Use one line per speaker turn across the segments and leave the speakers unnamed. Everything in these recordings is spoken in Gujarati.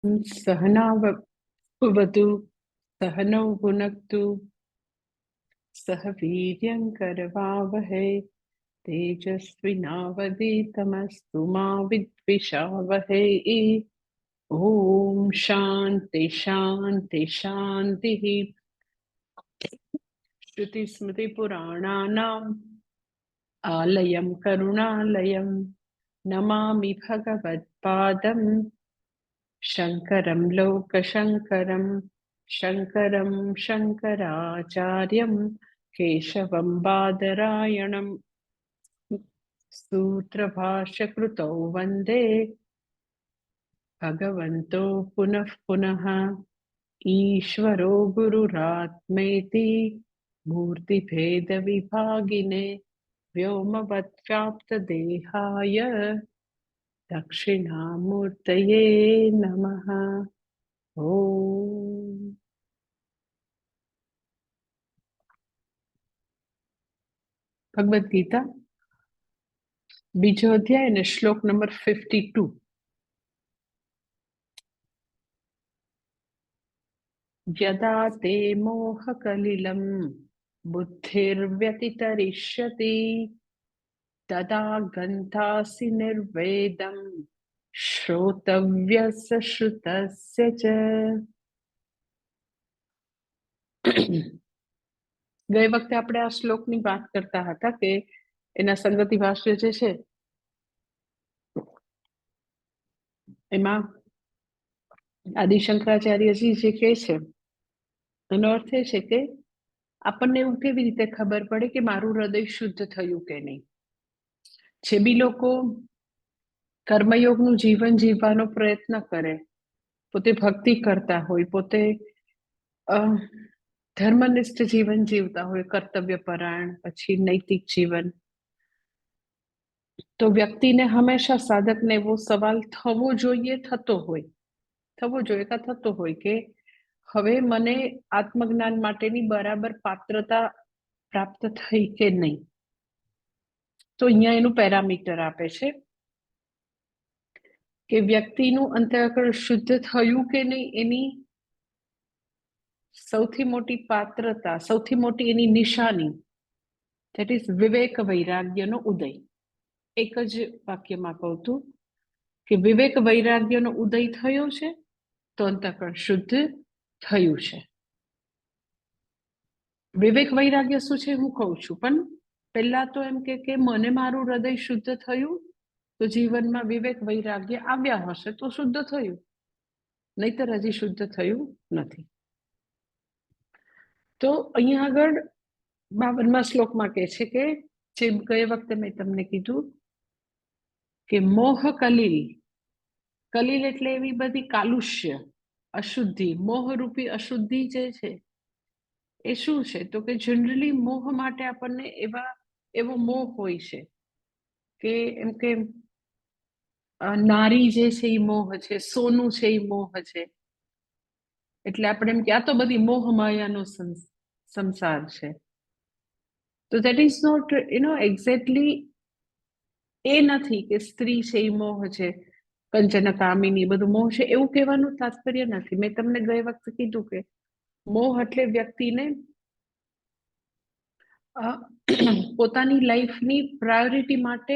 सहनावतु सहनौ भुनक्तु सह वीर्यं करवावहै तेजस्विनावधीतमस्तु मा विद्विषावहै। ॐ शान्ति शान्ति शान्तिः। श्रुतिस्मृतिपुराणानाम् आलयं करुणालयं नमामि भगवत्पादम् शङ्करं लोकशङ्करं शङ्करं शङ्कराचार्यं केशवं बादरायणं सूत्रभाष्यकृतौ वन्दे भगवन्तो पुनः पुनः। ईश्वरो गुरुरात्मेति मूर्तिभेदविभागिने व्योमवद्व्याप्तदेहाय दक्षिणामूर्तये नमः। ओम। भगवद गीता बीजो अध्याय ने श्लोक नंबर 52। यदा ते मोहकलिलं बुद्धिर्व्यतितरिष्यति तदा गन्तासि निर्वेदं श्रोतव्यस्य श्रुतस्य च। गए वखते આપણે આ શ્લોકની વાત કરતા હતા કે એના સંગતિ ભાષ્ય જે છે એમાં આદિ શંકરાચાર્યજી જે કહે છે એનો અર્થ એ છે કે આપણને એવું કેવી રીતે ખબર પડે કે મારું હૃદય શુદ્ધ થયું કે નહીં। જે બી લોકો કર્મયોગનું જીવન જીવવાનો પ્રયત્ન કરે, પોતે ભક્તિ કરતા હોય, પોતે ધર્મનિષ્ઠ જીવન જીવતા હોય, કર્તવ્યપરાયણ, પછી નૈતિક જીવન, તો વ્યક્તિને હંમેશા સાધકને એવો સવાલ થવો જોઈએ કે હવે મને આત્મજ્ઞાન માટેની બરાબર પાત્રતા પ્રાપ્ત થઈ કે નહીં। તો અહીંયા એનું પેરામીટર આપે છે કે વ્યક્તિનું અંતઃકરણ શુદ્ધ થયું કે નહીં એની સૌથી મોટી પાત્રતા, સૌથી મોટી એની નિશાની, ધેટ ઇઝ વિવેક વૈરાગ્યનો ઉદય। એક જ વાક્યમાં કહું છું કે વિવેક વૈરાગ્યનો ઉદય થયો છે તો અંતઃકરણ શુદ્ધ થયું છે। વિવેક વૈરાગ્ય શું છે હું કહું છું, પણ પહેલા તો એમ કે મને મારું હૃદય શુદ્ધ થયું તો જીવનમાં વિવેક વૈરાગ્ય આવ્યા હશે તો શુદ્ધ થયું, નહીતર હજી શુદ્ધ થયું નથી। તો અહીંયા આગળ 52મા શ્લોકમાં કહે છે કે જે ગયે વખતે મેં તમને કીધું કે મોહ કલીલ, કલીલ એટલે એવી બધી કાલુષ્ય, અશુદ્ધિ, મોહરૂપી અશુદ્ધિ જે છે એ શું છે તો કે જનરલી મોહ માટે આપણને એવો મોહ હોય છે કે એમ કે નારી જે છે એ મોહ છે, સોનું છે એ મોહ છે, એટલે આપણે એમ કે આ તો બધી મોહ માયાનો સંસાર છે। તો દેટ ઇઝ નોટ એક્ઝેક્ટલી એ નથી કે સ્ત્રી છે એ મોહ છે, કંચન કામિની બધું મોહ છે એવું કહેવાનું તાત્પર્ય નથી। મેં તમને ગઈ વખતે કીધું કે મોહ એટલે વ્યક્તિને પોતાની લાઈફની પ્રાયોરિટી માટે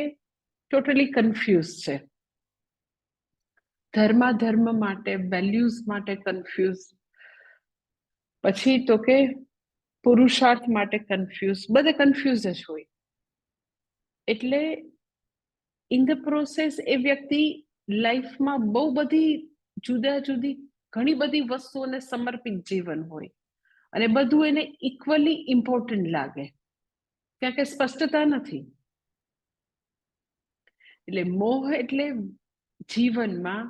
ટોટલી કન્ફ્યુઝ છે, ધર્મ માટે, વેલ્યુઝ માટે કન્ફ્યુઝ, પછી તો કે પુરુષાર્થ માટે કન્ફ્યુઝ, બધે કન્ફ્યુઝ જ હોય। એટલે ઇન ધ પ્રોસેસ એ વ્યક્તિ લાઈફમાં બહુ બધી જુદી ઘણી બધી વસ્તુઓને સમર્પિત જીવન હોય અને બધું એને ઇક્વલી ઇમ્પોર્ટન્ટ લાગે, કારણ કે સ્પષ્ટતા નથી। એટલે મોહ એટલે જીવનમાં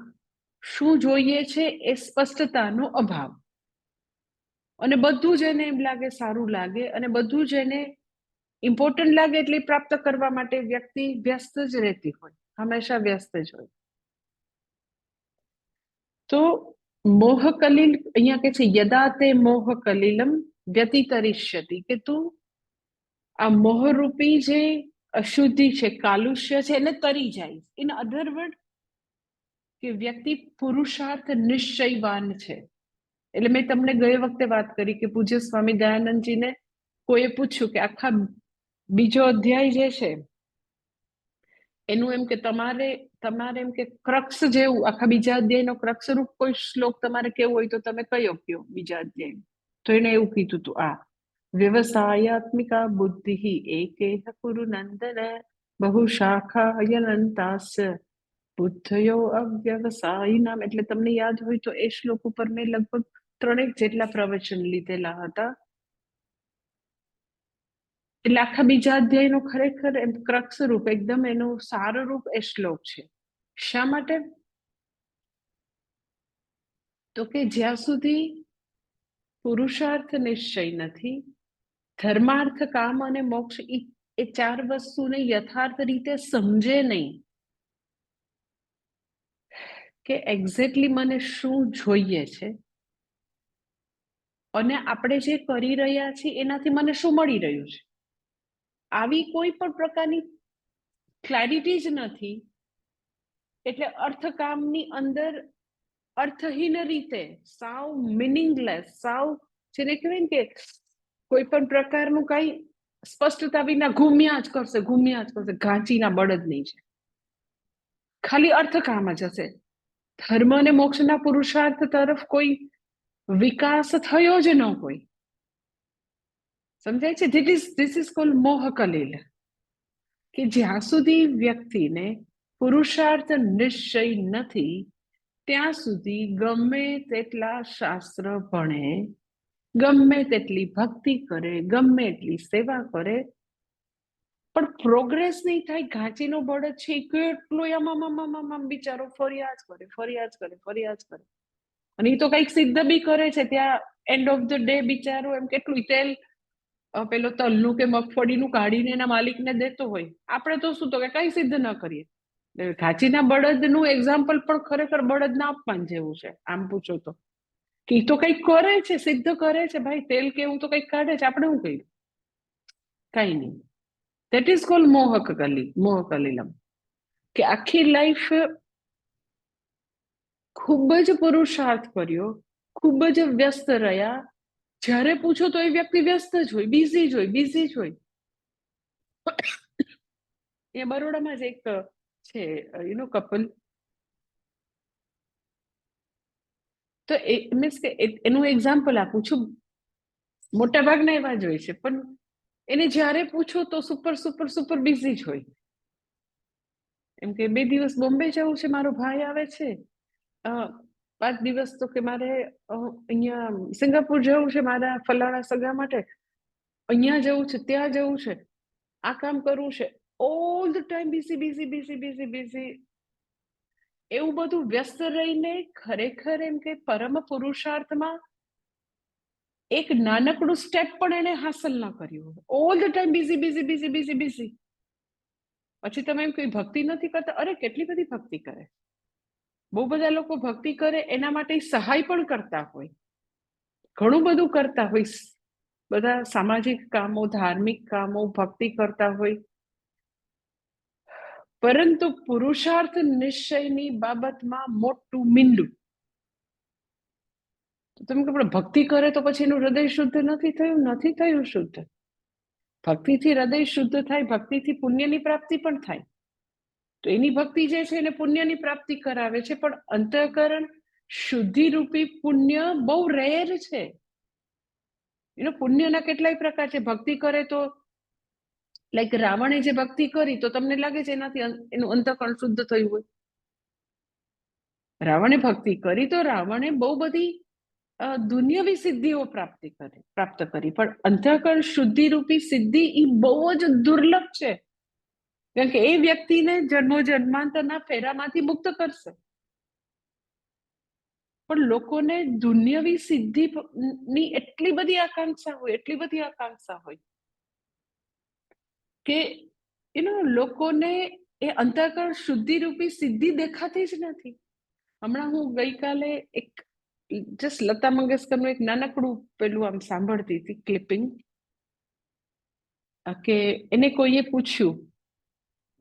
શું જોઈએ છે એ સ્પષ્ટતાનો અભાવ, અને બધું જ એને એમ લાગે સારું લાગે અને બધું જ એને ઇમ્પોર્ટન્ટ લાગે એટલે પ્રાપ્ત કરવા માટે વ્યક્તિ વ્યસ્ત જ રહેતી હોય, હંમેશા વ્યસ્ત જ હોય। તો મોહ કલીલ અહીંયા કે છે યદા તે મોહ કલીલમ વ્યતિતરિષ્યતિ, કે તું આ મોહરૂપી જે અશુદ્ધિ છે, કાલુષ્ય છે એને તરી જાય। ઇન અધર વર્ડ કે વ્યક્તિ પુરુષાર્થ નિશ્ચયવાન છે. એટલે મેં તમને ગઈ વખતે વાત કરી કે પૂજ્ય સ્વામી દયાનંદજીને કોઈએ પૂછ્યું કે આખા બીજો અધ્યાય જે છે એનું એમ કે તમારે એમ કે ક્રક્સ જેવું આખા બીજા અધ્યાયનો ક્રક્સ રૂપ કોઈ શ્લોક તમારે કેવું હોય તો તમે કયો કયો બીજા અધ્યાય. તો એને એવું કીધું હતું આ વ્યવસાયાત્મિકા બુદ્ધિ એકેહ કુરુ નંદન બહુ શાખા અયનંતાસ્ય બુદ્ધયો અવ્યવસાયી નામ. એટલે તમને યાદ હોય તો એ શ્લોક ઉપર મેં લગભગ 3 જેટલા પ્રવચન લીધેલા હતા. એટલે આખા બીજા અધ્યાયનો ખરેખર એમ ક્રક્સ રૂપ એકદમ એનું સારું રૂપ એ શ્લોક છે. શા માટે? તો કે જ્યાં સુધી પુરુષાર્થ નિશ્ચય નથી, ધર્માર્થ કામ અને મોક્ષ એ 4 વસ્તુને યથાર્થ રીતે સમજે નહીં કે એક્ઝેક્ટલી મને શું જોઈએ છે અને આપણે જે કરી રહ્યા છીએ એનાથી મને શું મળી રહ્યું છે, આવી કોઈ પણ પ્રકારની ક્લેરિટી જ નથી. એટલે અર્થકામની અંદર અર્થહીન રીતે સાવ મિનિંગલેસ, સાવ જેને કહેવાય ને કે કોઈ પણ પ્રકારનું કઈ સ્પષ્ટતા વિના ઘૂમ્યા જ કરશે, ઘાંચીના બળદ નહીં છે, ખાલી અર્થકામ જ હશે. ધર્મ અને મોક્ષના પુરુષાર્થ તરફ કોઈ વિકાસ થયો જ ન હોય. સમજાય છે? ધીસ ઇઝ કોલ્ડ મોહ કલીલ. કે જ્યાં સુધી વ્યક્તિને પુરુષાર્થ નિશ્ચય નથી ત્યાં સુધી ગમે તેટલા શાસ્ત્ર ભણે, ગમે તેટલી ભક્તિ કરે, ગમે એટલી સેવા કરે, પણ પ્રોગ્રેસ નહીં થાય. ઘાંચીનો બળદ છે કેટલો આમ બિચારો ફરિયાદ કરે. અને એ તો કઈક સિદ્ધ બી કરે છે. ત્યાં એન્ડ ઓફ ધ ડે બિચારો એમ કેટલું તેલ પેલો તલનું કે મગફળીનું કાઢીને એના માલિકને દેતો હોય. આપણે તો શું તો કે કઈ સિદ્ધ ન કરીએ. ઘાંચીના બળદનું એક્ઝામ્પલ પણ ખરેખર બળદના અપમાન જેવું છે આમ પૂછો તો. કે એ તો કંઈક કરે છે, સિદ્ધ કરે છે ભાઈ, તેલ કે એવું તો કંઈક કાઢે છે, આપણે શું કહ્યું? કઈ નહીં. દેટ ઇઝ કોલ્ડ મોહ કલીલમ. કે આખી લાઈફ ખૂબ જ પુરુષાર્થ કર્યો, ખૂબ જ વ્યસ્ત રહ્યા, જ્યારે પૂછો તો એ વ્યક્તિ વ્યસ્ત જ હોય, બિઝી જ હોય. એ બરોડામાં જ એક છે કપલ, તો મીન્સ કે એનું એક્ઝામ્પલ આપું છું. મોટા ભાગના એવા જ હોય છે, પણ એને જ્યારે પૂછો તો સુપર બિઝી જ હોય. એમ કે 2 દિવસ બોમ્બે જવું છે, મારો ભાઈ આવે છે, 5 દિવસ તો કે મારે અહીંયા સિંગાપુર જવું છે મારા ફલાણા સગા માટે, અહીંયા જવું છે, ત્યાં જવું છે, આ કામ કરવું છે. All the time busy. એવું બધું વ્યસ્ત રહીને ખરેખર એમ કે પરમ પુરુષાર્થમાં એક નાનકડું સ્ટેપ પણ એને હાંસલ ન કર્યું. All the time busy. પછી તમે એમ કોઈ ભક્તિ નથી કરતા? અરે કેટલી બધી ભક્તિ કરે. બહુ બધા લોકો ભક્તિ કરે એના માટે સહાય પણ કરતા હોય, ઘણું બધું કરતા હોય, બધા સામાજિક કામો, ધાર્મિક કામો, ભક્તિ કરતા હોય, પરંતુ પુરુષાર્થ નિશ્ચયની બાબતમાં મોટું મીંડું. તમે કે ભક્તિ કરે તો પછી એનું હૃદય શુદ્ધ નથી થયું શુદ્ધ. ભક્તિથી હૃદય શુદ્ધ થાય, ભક્તિથી પુણ્યની પ્રાપ્તિ પણ થાય. તો એની ભક્તિ જે છે એને પુણ્યની પ્રાપ્તિ કરાવે છે, પણ અંતઃકરણ શુદ્ધિ રૂપી પુણ્ય બહુ રેર છે. પુણ્યના કેટલાય પ્રકાર છે. ભક્તિ કરે તો લાઈક રાવણે જે ભક્તિ કરી તો તમને લાગે છે એનાથી એનું અંતઃકરણ શુદ્ધ થયું હોય? રાવણે ભક્તિ કરી તો રાવણે બહુ બધી દુનિયાવી સિદ્ધિઓ પ્રાપ્ત કરી, પણ અંતઃકરણ શુદ્ધિ રૂપી સિદ્ધિ એ બહુ જ દુર્લભ છે. કારણ કે એ વ્યક્તિને જન્મો જન્માંતરના ફેરામાંથી મુક્ત કરશે. પણ લોકોને દુનિયાવી સિદ્ધિની એટલી બધી આકાંક્ષા હોય કે લોકોને એ અંતઃકરણ શુદ્ધિ રૂપી સિદ્ધિ દેખાતી જ નથી. હમણાં હું ગઈકાલે એક જસ્ટ લતા મંગેશકરનું એક નાનકડું પેલું આમ સાંભળતી હતી ક્લિપિંગ, કે એને કોઈએ પૂછ્યું,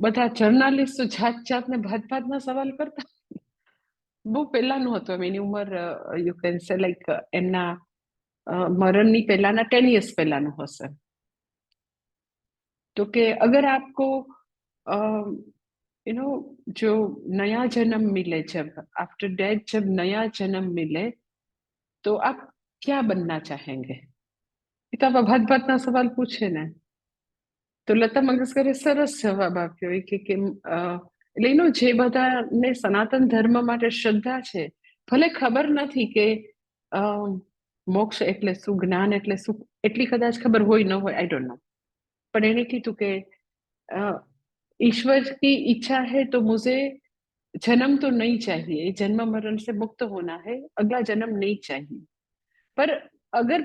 બધા જર્નાલિસ્ટ જાતના સવાલ કરતા, બહુ પહેલાનું હતું, એની ઉંમર યુ કેન સે લાઈક એમના मरण पहला 10 years पहला हશે. तो कि अगर आपको यू नो जो नया जन्म मिले, जब आफ्टर डेथ जब नया जन्म मिले तो आप क्या बनना चाहेंगे? ये तो आप भात भात ना सवाल पूछे ने. તો લતા મંગેશકરે સરસ જવાબ આપ્યો કે એટલે એનો જે બધાને સનાતન ધર્મ માટે શ્રદ્ધા છે, ભલે ખબર નથી કે મોક્ષ એટલે શું, જ્ઞાન એટલે શું, એટલી કદાચ ખબર હોય ન હોય, આઈ ડોન્ટ નો, પણ એને કીધું કે ईश्वर की इच्छा है तो मुझे जन्म तो नहीं चाहिए, जन्म मरण से मुक्त होना है, अगला जन्म नहीं चाहिए, पर अगर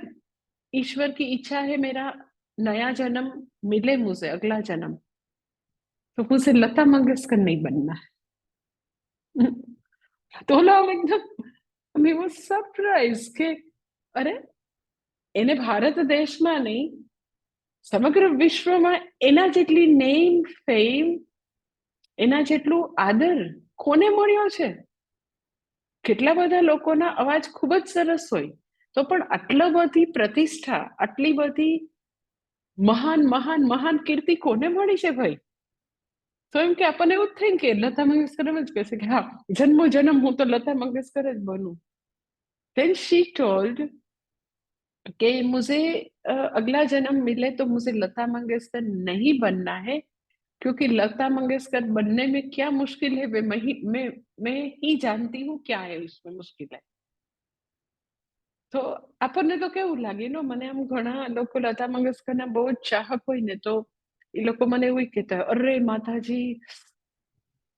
ईश्वर की इच्छा है मेरा नया जन्म मिले मुझे, अगला जन्म, तो मुझे लता मंगेशकर नहीं बनना है. તો एकदम वी वाज सरप्राइज કે અરે એને ભારત દેશમાં નહીં, સમગ્ર વિશ્વમાં એના જેટલી નેમ ફેમ, એના જેટલું આદર કોને મળ્યો છે? કેટલા બધા લોકોના અવાજ ખૂબ જ સરસ હોય, તો પણ આટલી બધી પ્રતિષ્ઠા, આટલી બધી મહાન મહાન મહાન કીર્તિ કોને મળી છે ભાઈ? તો એમ કે આપણને એવું જ થાય કે લતા મંગેશકર જ કહેશે કે હા, જન્મો જન્મ હું તો લતા મંગેશકર જ બનું. देन शी टोल्ड कि मुझे अगला जन्म मिले तो मुझे लता मंगेशकर नहीं बनना है, क्योंकि लता मंगेशकर बनने में क्या मुश्किल है मैं ही जानती हूँ क्या है उसमें मुश्किल है. તો આપણને તો કેવું લાગે ને, મને આમ ઘણા લોકો લતા મંગેશકરના બહુ જ ચાહક હોય ને, તો એ લોકો મને એવું કહેતા, અરે માતાજી,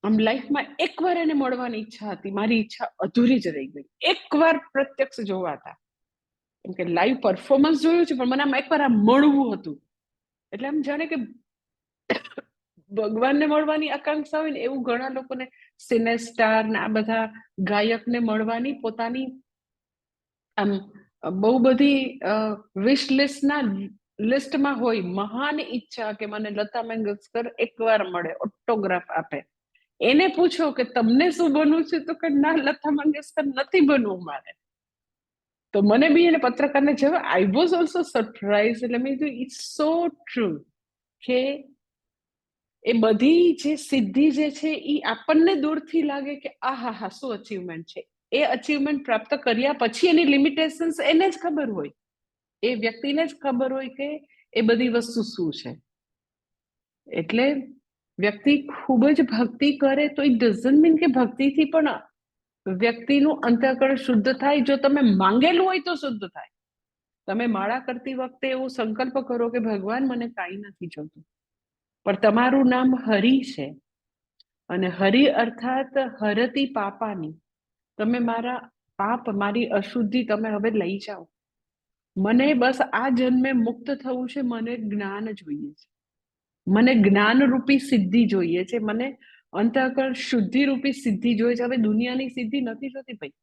આમ લાઈફમાં એકવાર એને મળવાની ઈચ્છા હતી, મારી ઈચ્છા અધૂરી જ રહી ગઈ, એકવાર પ્રત્યક્ષ જોવા હતા. કેમ કે લાઈવ પરફોર્મન્સ જોયું છે, પણ મને આમ એકવાર આમ મળવું હતું. એટલે આમ જાણે કે ભગવાનને મળવાની આકાંક્ષા હોય ને, એવું ઘણા લોકોને સિનેસ્ટાર ને આ બધા ગાયકને મળવાની પોતાની આમ બહુ બધી વિશ લિસ્ટના લિસ્ટમાં હોય મહાન ઈચ્છા કે મને લતા મંગેશકર એકવાર મળે, ઓટોગ્રાફ આપે. એને પૂછો કે તમને શું બનવું છે, તો કે ના, લતા મંગેશકર નથી બનવું મારે. તો મને બી એને પત્રકારને જવાબ, આઈ વોઝ ઓલ્સો સરપ્રાઇઝ. એટલે મેં કીધું ઇટ્સ સો ટ્રુ કે એ બધી જે સિદ્ધિ જે છે એ આપણને દૂરથી લાગે કે આ હા હા શું અચીવમેન્ટ છે, એ અચીવમેન્ટ પ્રાપ્ત કર્યા પછી એની લિમિટેશન્સ એને જ ખબર હોય, એ વ્યક્તિને જ ખબર હોય કે એ બધી વસ્તુ શું છે. એટલે વ્યક્તિ ખૂબ જ ભક્તિ કરે તો ઇટ ડઝન્ટ મીન કે ભક્તિથી પણ વ્યક્તિનું અંતઃકરણ શુદ્ધ થાય. જો તમે માંગેલું હોય તો શુદ્ધ થાય. તમે માળા કરતી વખતે એવો સંકલ્પ કરો કે ભગવાન મને કાંઈ નથી જોતું, પણ તમારું નામ હરિ છે, અને હરિ અર્થાત હરતી પાપાની, તમે મારા પાપ, મારી અશુદ્ધિ તમે હવે લઈ જાઓ, મને બસ આ જન્મે મુક્ત થવું છે, મને જ્ઞાન જોઈએ છે, મને જ્ઞાન રૂપી સિદ્ધિ જોઈએ છે, મને અંતઃકરણ શુદ્ધિ રૂપી સિદ્ધિ જોઈએ છે. હવે દુનિયાની સિદ્ધિ નથી જોતી ભાઈ.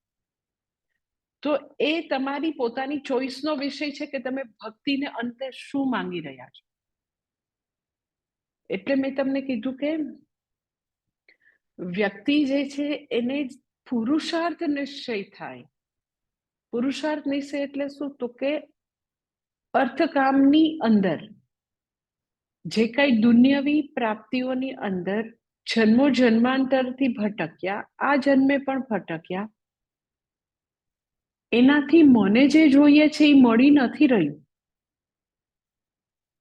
તો એ તમારી પોતાની ચોઈસનો વિષય છે કે તમે ભક્તિને અંતે શું માંગી રહ્યા છો. એટલે મેં તમને કીધું કે વ્યક્તિ જે છે એને પુરુષાર્થ નિશ્ચય થાય. પુરુષાર્થ નિશ્ચય એટલે શું? તો કે અર્થકામની અંદર જે કઈ દુન્યવી પ્રાપ્તિઓની અંદર જન્મો જન્માંતરથી ભટક્યા, આ જન્મે પણ ભટક્યા, એનાથી મને જે જોઈએ છે એ મળી નથી રહ્યું.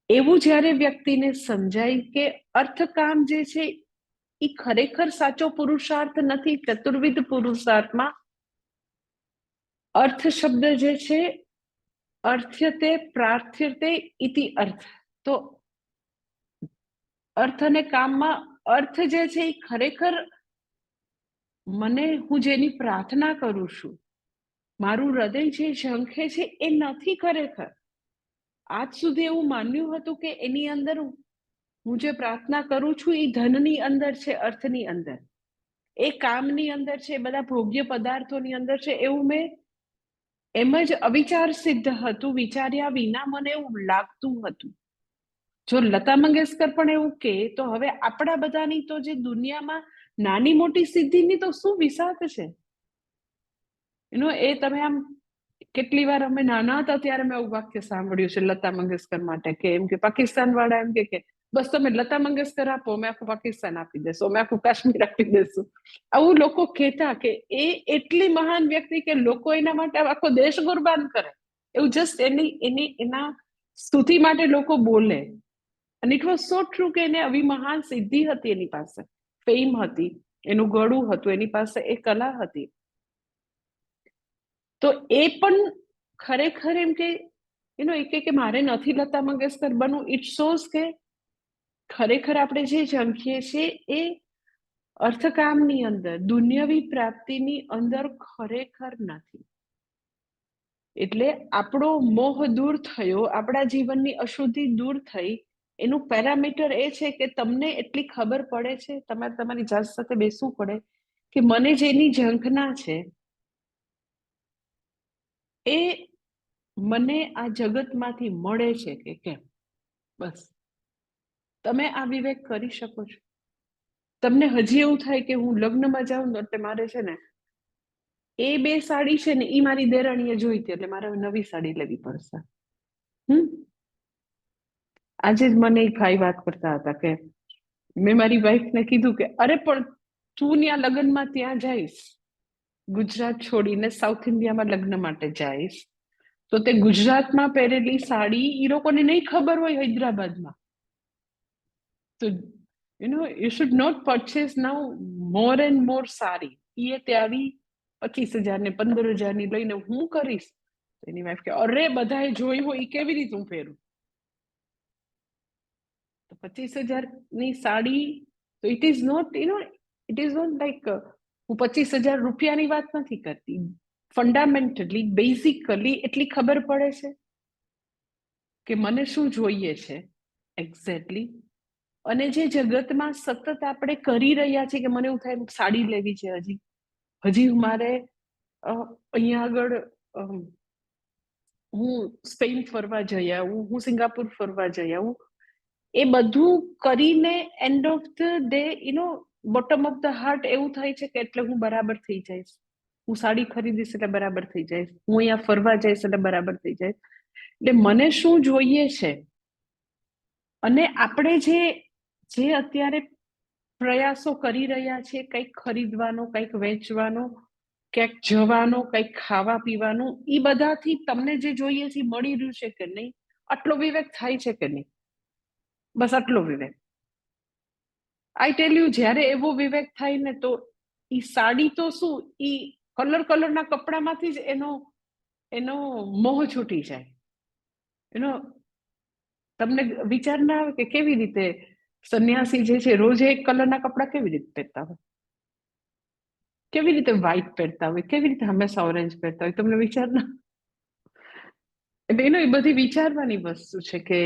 એવું જ્યારે વ્યક્તિને સમજાય કે અર્થકામ જે છે એ ખરેખર સાચો પુરુષાર્થ નથી. ચતુર્વિધ પુરુષાર્થમાં અર્થ શબ્દ જે છે, અર્થ્યતે પ્રાર્થ્યતે ઇતિ અર્થ. તો અર્થ અને કામમાં અર્થ જે છે એ ખરેખર મને, હું જેની પ્રાર્થના કરું છું, મારું હૃદય જે ઝંખે છે એ નથી ખરેખર. આજ સુધી એવું માન્યું હતું કે એની અંદર હું જે પ્રાર્થના કરું છું એ ધનની અંદર છે, અર્થની અંદર, એ કામની અંદર છે, બધા ભોગ્ય પદાર્થોની અંદર છે, એવું મેં એમ જ અવિચાર સિદ્ધ હતું, વિચાર્યા વિના મને એવું લાગતું હતું. જો લતા મંગેશકર પણ એવું કહે તો હવે આપણા બધાની તો જે દુનિયામાં નાની મોટી સિદ્ધિની તો શું વિસાત છે. એ તમે આમ કેટલી વાર અમે નાના હતા ત્યારે મેં આવું વાક્ય સાંભળ્યું છે લતા મંગેશકર માટે, કે એમ કે પાકિસ્તાન વાળા એમ કે બસ તમે લતા મંગેશકર આપો, અમે આખું પાકિસ્તાન આપી દેશું, અમે આખું કાશ્મીર આપી દેશું. આવું લોકો કહેતા કે એ એટલી મહાન વ્યક્તિ કે લોકો એના માટે આખો દેશ કુરબાન કરે, એવું જસ્ટ એના સ્તુતિ માટે લોકો બોલે. અને ઇટ વોઝ સો ટ્રુ કે એને આવી મહાન સિદ્ધિ હતી, એની પાસે ફેમ હતી, એનું ગળું હતું, એની પાસે એ કલા હતી. તો એ પણ ખરેખર એમ કે એ કે મારે નથી લતા મંગેશકર બનવું, ઇટ શોઝ કે ખરેખર આપણે જે ઝંખીએ છીએ એ અર્થકામની અંદર, દુન્યવી પ્રાપ્તિની અંદર ખરેખર નથી. એટલે આપણો મોહ દૂર થયો, આપણા જીવનની અશુદ્ધિ દૂર થઈ. એનું પેરામીટર એ છે કે તમને એટલી ખબર પડે છે, તમારે તમારી જાત સાથે બેસવું પડે કે મને જેની ઝંખના છે એ મને આ જગતમાંથી મળે છે કે કેમ. બસ તમે આ વિવેક કરી શકો છો. તમને હજી એવું થાય કે હું લગ્નમાં જાઉં તો એટલે મારે છે ને એ 2 સાડી છે ને એ મારી દેરાણીએ જોઈતી, એટલે મારે નવી સાડી લેવી પડશે. આજે જ મને એક ભાઈ વાત કરતા હતા કે મેં મારી વાઈફને કીધું કે અરે પણ તું ત્યાં લગ્નમાં ત્યાં જઈશ, ગુજરાત છોડીને સાઉથ ઇન્ડિયામાં લગ્ન માટે જઈશ, તો તે ગુજરાતમાં પહેરેલી સાડી એ લોકોને નહીં ખબર હોય હૈદરાબાદમાં. તો you should not purchase now more and more sari. એ તે આવી 25,000 ને 15,000 ની લઈને હું કરીશ? એની વાઈફ કે અરે બધાએ જોઈ હોય એ કેવી રીતે હું પહેરું? તો 25,000 ની સાડી, તો it is not it is not like હું 25,000 રૂપિયાની વાત નથી કરતી. ફંડામેન્ટલી બેઝિકલી એટલી ખબર પડે છે કે મને શું જોઈએ છે એક્ઝેક્ટલી. અને જે જગતમાં સતત આપણે કરી રહ્યા છીએ કે મને એવું થાય સાડી લેવી છે, હજી મારે અહીંયા આગળ હું સ્પેન ફરવા જઈ આવું, હું સિંગાપુર ફરવા જઈ આવું, એ બધું કરીને end of the day bottom of the heart એવું થાય છે કે એટલે હું બરાબર થઈ જઈશ, હું સાડી ખરીદીશ એટલે બરાબર થઈ જઈશ, હું અહીંયા ફરવા જઈશ એટલે બરાબર થઈ જઈશ. એટલે મને શું જોઈએ છે, અને આપણે જે અત્યારે પ્રયાસો કરી રહ્યા છીએ, કંઈક ખરીદવાનો, કંઈક વેચવાનો, ક્યાંક જવાનો, કંઈક ખાવા પીવાનું, એ બધાથી તમને જે જોઈએ છે મળી રહ્યું છે કે નહીં, આટલો વિવેક થાય છે કે નહીં? બસ આટલો વિવેક. આઈ ટેલ યુ, જ્યારે એવો વિવેક થાય ને તો ઈ સાડી તો શું, ઈ કલરના કપડામાંથી જ એનો મોહ છૂટી જાય. તમને વિચાર ના આવે કે કેવી રીતે સંન્યાસી જે છે રોજ એક કલરના કપડા કેવી રીતે પહેરતા હોય, કેવી રીતે વ્હાઈટ પહેરતા હોય, કેવી રીતે હંમેશા ઓરેન્જ પહેરતા હોય? તમને વિચાર ના. એટલે એ બધી વિચારવાની વસ્તુ છે કે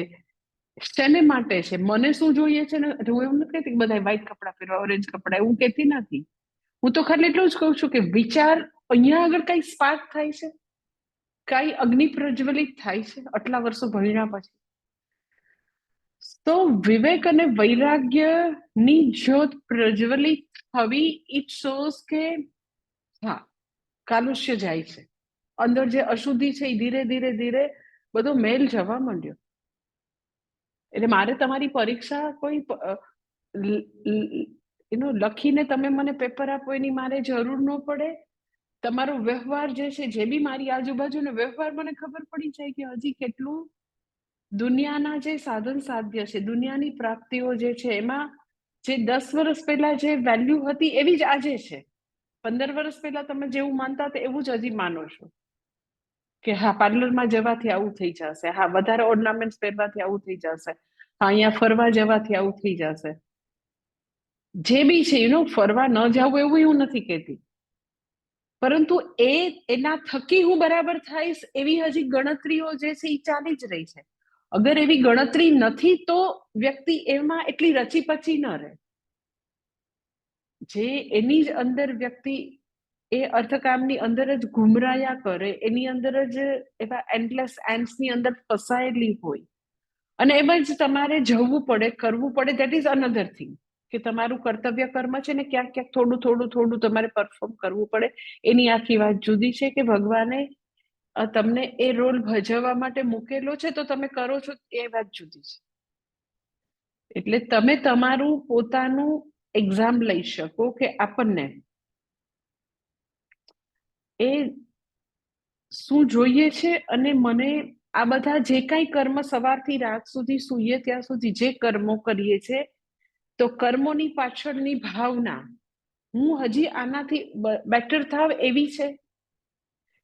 શેને માટે છે, મને શું જોઈએ છે ને. હું એવું નથી કહેતી કે બધા વ્હાઈટ કપડા પહેરવા, ઓરેન્જ કપડા, એવું કહેતી નથી. હું તો ખાલી એટલું જ કહું છું કે વિચાર અહીંયા આગળ કઈ સ્પાર્ક થાય છે, કઈ અગ્નિ પ્રજ્વલિત થાય છે આટલા વર્ષો ભણ્યા પછી. તો વિવેક અને વૈરાગ્યની જ્યોત પ્રજ્વલિત થવી, ઇટ શોઝ કે હા કાલુષ્ય જાય છે, અંદર જે અશુદ્ધિ છે એ ધીરે ધીરે ધીરે બધો મેલ જવા માંડ્યો. એટલે મારે તમારી પરીક્ષા કોઈ લખીને તમે મને પેપર આપો એની મારે જરૂર ન પડે. તમારો વ્યવહાર જે છે, જે બી મારી આજુબાજુનો વ્યવહાર, મને ખબર પડી જાય કે હજી કેટલું દુનિયાના જે સાધન સાધ્ય છે, દુનિયાની પ્રાપ્તિઓ જે છે, એમાં જે 10 વર્ષ પહેલા જે વેલ્યુ હતી એવી જ આજે છે. 15 વર્ષ પહેલા તમે જેવું માનતા હતા એવું જ હજી માનો છો કે હા પાર્લરમાં જવાથી આવું થઈ જશે, હા વધારે ઓર્નામેન્ટ્સ પહેરવાથી આવું થઈ જશે, હા અહીંયા ફરવા જવાથી આવું થઈ જશે. જે બી છે ફરવા ન જવું એવું હું નથી કહેતી, પરંતુ એના થકી હું બરાબર થઈશ એવી હજી ગણતરીઓ જે છે એ ચાલી જ રહી છે. અગર એવી ગણતરી નથી તો વ્યક્તિ એમાં એટલી રચી પચી ન રહે. જે એની જ અંદર વ્યક્તિ એ અર્થકામની અંદર જ ઘુમરાયા કરે, એની અંદર જ એવા એન્ડલેસ એન્ડ્સની અંદર ફસાયેલી હોય, અને એમાં જ તમારે જવું પડે, કરવું પડે, દેટ ઇઝ અનધર થિંગ કે તમારું કર્તવ્ય કર્મ છે ને ક્યાંક ક્યાંક થોડું થોડું થોડું તમારે પરફોર્મ કરવું પડે, એની આખી વાત જુદી છે. કે ભગવાને તમને એ રોલ ભજવવા માટે મૂકેલો છે તો તમે કરો છો, એ વાત જુદી છે. એટલે તમે તમારું પોતાનું એક્ઝામ લઈ શકો કે આપણને એ શું જોઈએ છે, અને મને આ બધા જે કાંઈ કર્મ સવારથી રાત સુધી સૂઈએ ત્યાં સુધી જે કર્મો કરીએ છે, તો કર્મોની પાછળની ભાવના હું હજી આનાથી બેટર થાવ એવી છે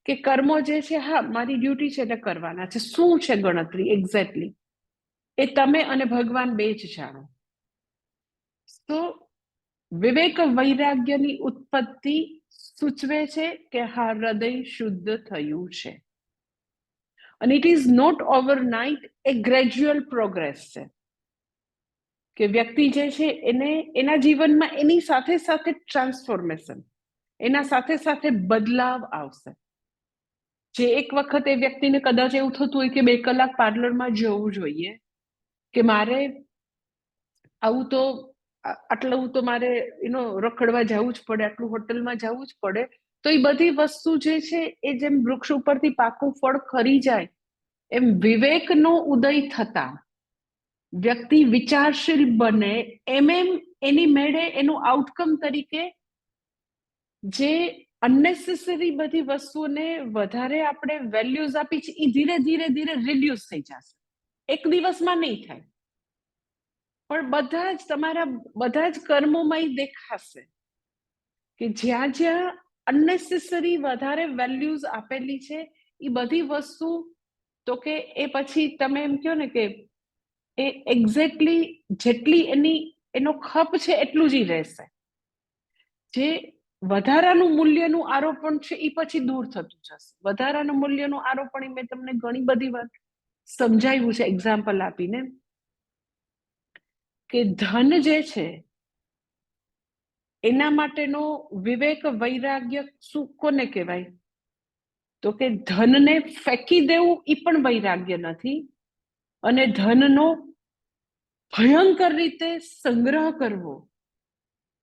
કે કર્મો જે છે, હા મારી ડ્યુટી છે એટલે કરવાના છે, શું છે ગણતરી એક્ઝેક્ટલી એ તમે અને ભગવાન બે જ જાણો. તો વિવેક વૈરાગ્યની ઉત્પત્તિ સૂચવે છે કે હા હૃદય શુદ્ધ થયું છે, અને it is not overnight, a gradual progress છે કે વ્યક્તિ જે છે એને એના જીવનમાં એની સાથે સાથે ટ્રાન્સફોર્મેશન, એના સાથે સાથે બદલાવ આવશે. જે એક વખત એ વ્યક્તિને કદાચ એવું થતું હોય કે 2 કલાક પાર્લરમાં જવું જોઈએ, કે મારે આવું તો આટલું તો મારે રખડવા જવું જ પડે, આટલું હોટલમાં જવું જ પડે, તો એ બધી વસ્તુ જે છે એ જેમ વૃક્ષ ઉપરથી પાકું ફળ ખરી જાય, એમ વિવેકનો ઉદય થતા વ્યક્તિ વિચારશીલ બને, એમ એની મેળે એનું આઉટકમ તરીકે જે અનનેસેસરી બધી વસ્તુઓને વધારે આપણે વેલ્યુઝ આપી છે, એ ધીરે ધીરે ધીરે રિડ્યુસ થઈ જશે. એક દિવસમાં નહીં થાય, પણ બધા જ તમારા બધા જ કર્મોમાં દેખાશે કે જ્યાં જ્યાં અનનેસેસરી વધારે વેલ્યુઝ આપેલી છે, એ બધી વસ્તુ તો કે એ પછી તમે એમ કહો ને કે એ એક્ઝેક્ટલી જેટલી એનો ખપ છે એટલું જ રહેશે. જે વધારાનું મૂલ્યનું આરોપણ છે એ પછી દૂર થતું જશે. વધારાનું મૂલ્યનું આરોપણ મેં તમને ઘણી બધી વાત સમજાવ્યું છે એક્ઝામ્પલ આપીને, કે ધન જે છે એના માટેનો વિવેક વૈરાગ્ય શું કોને કહેવાય? તો કે ધનને ફેંકી દેવું એ પણ વૈરાગ્ય નથી, અને ધનનો ભયંકર રીતે સંગ્રહ કરવો,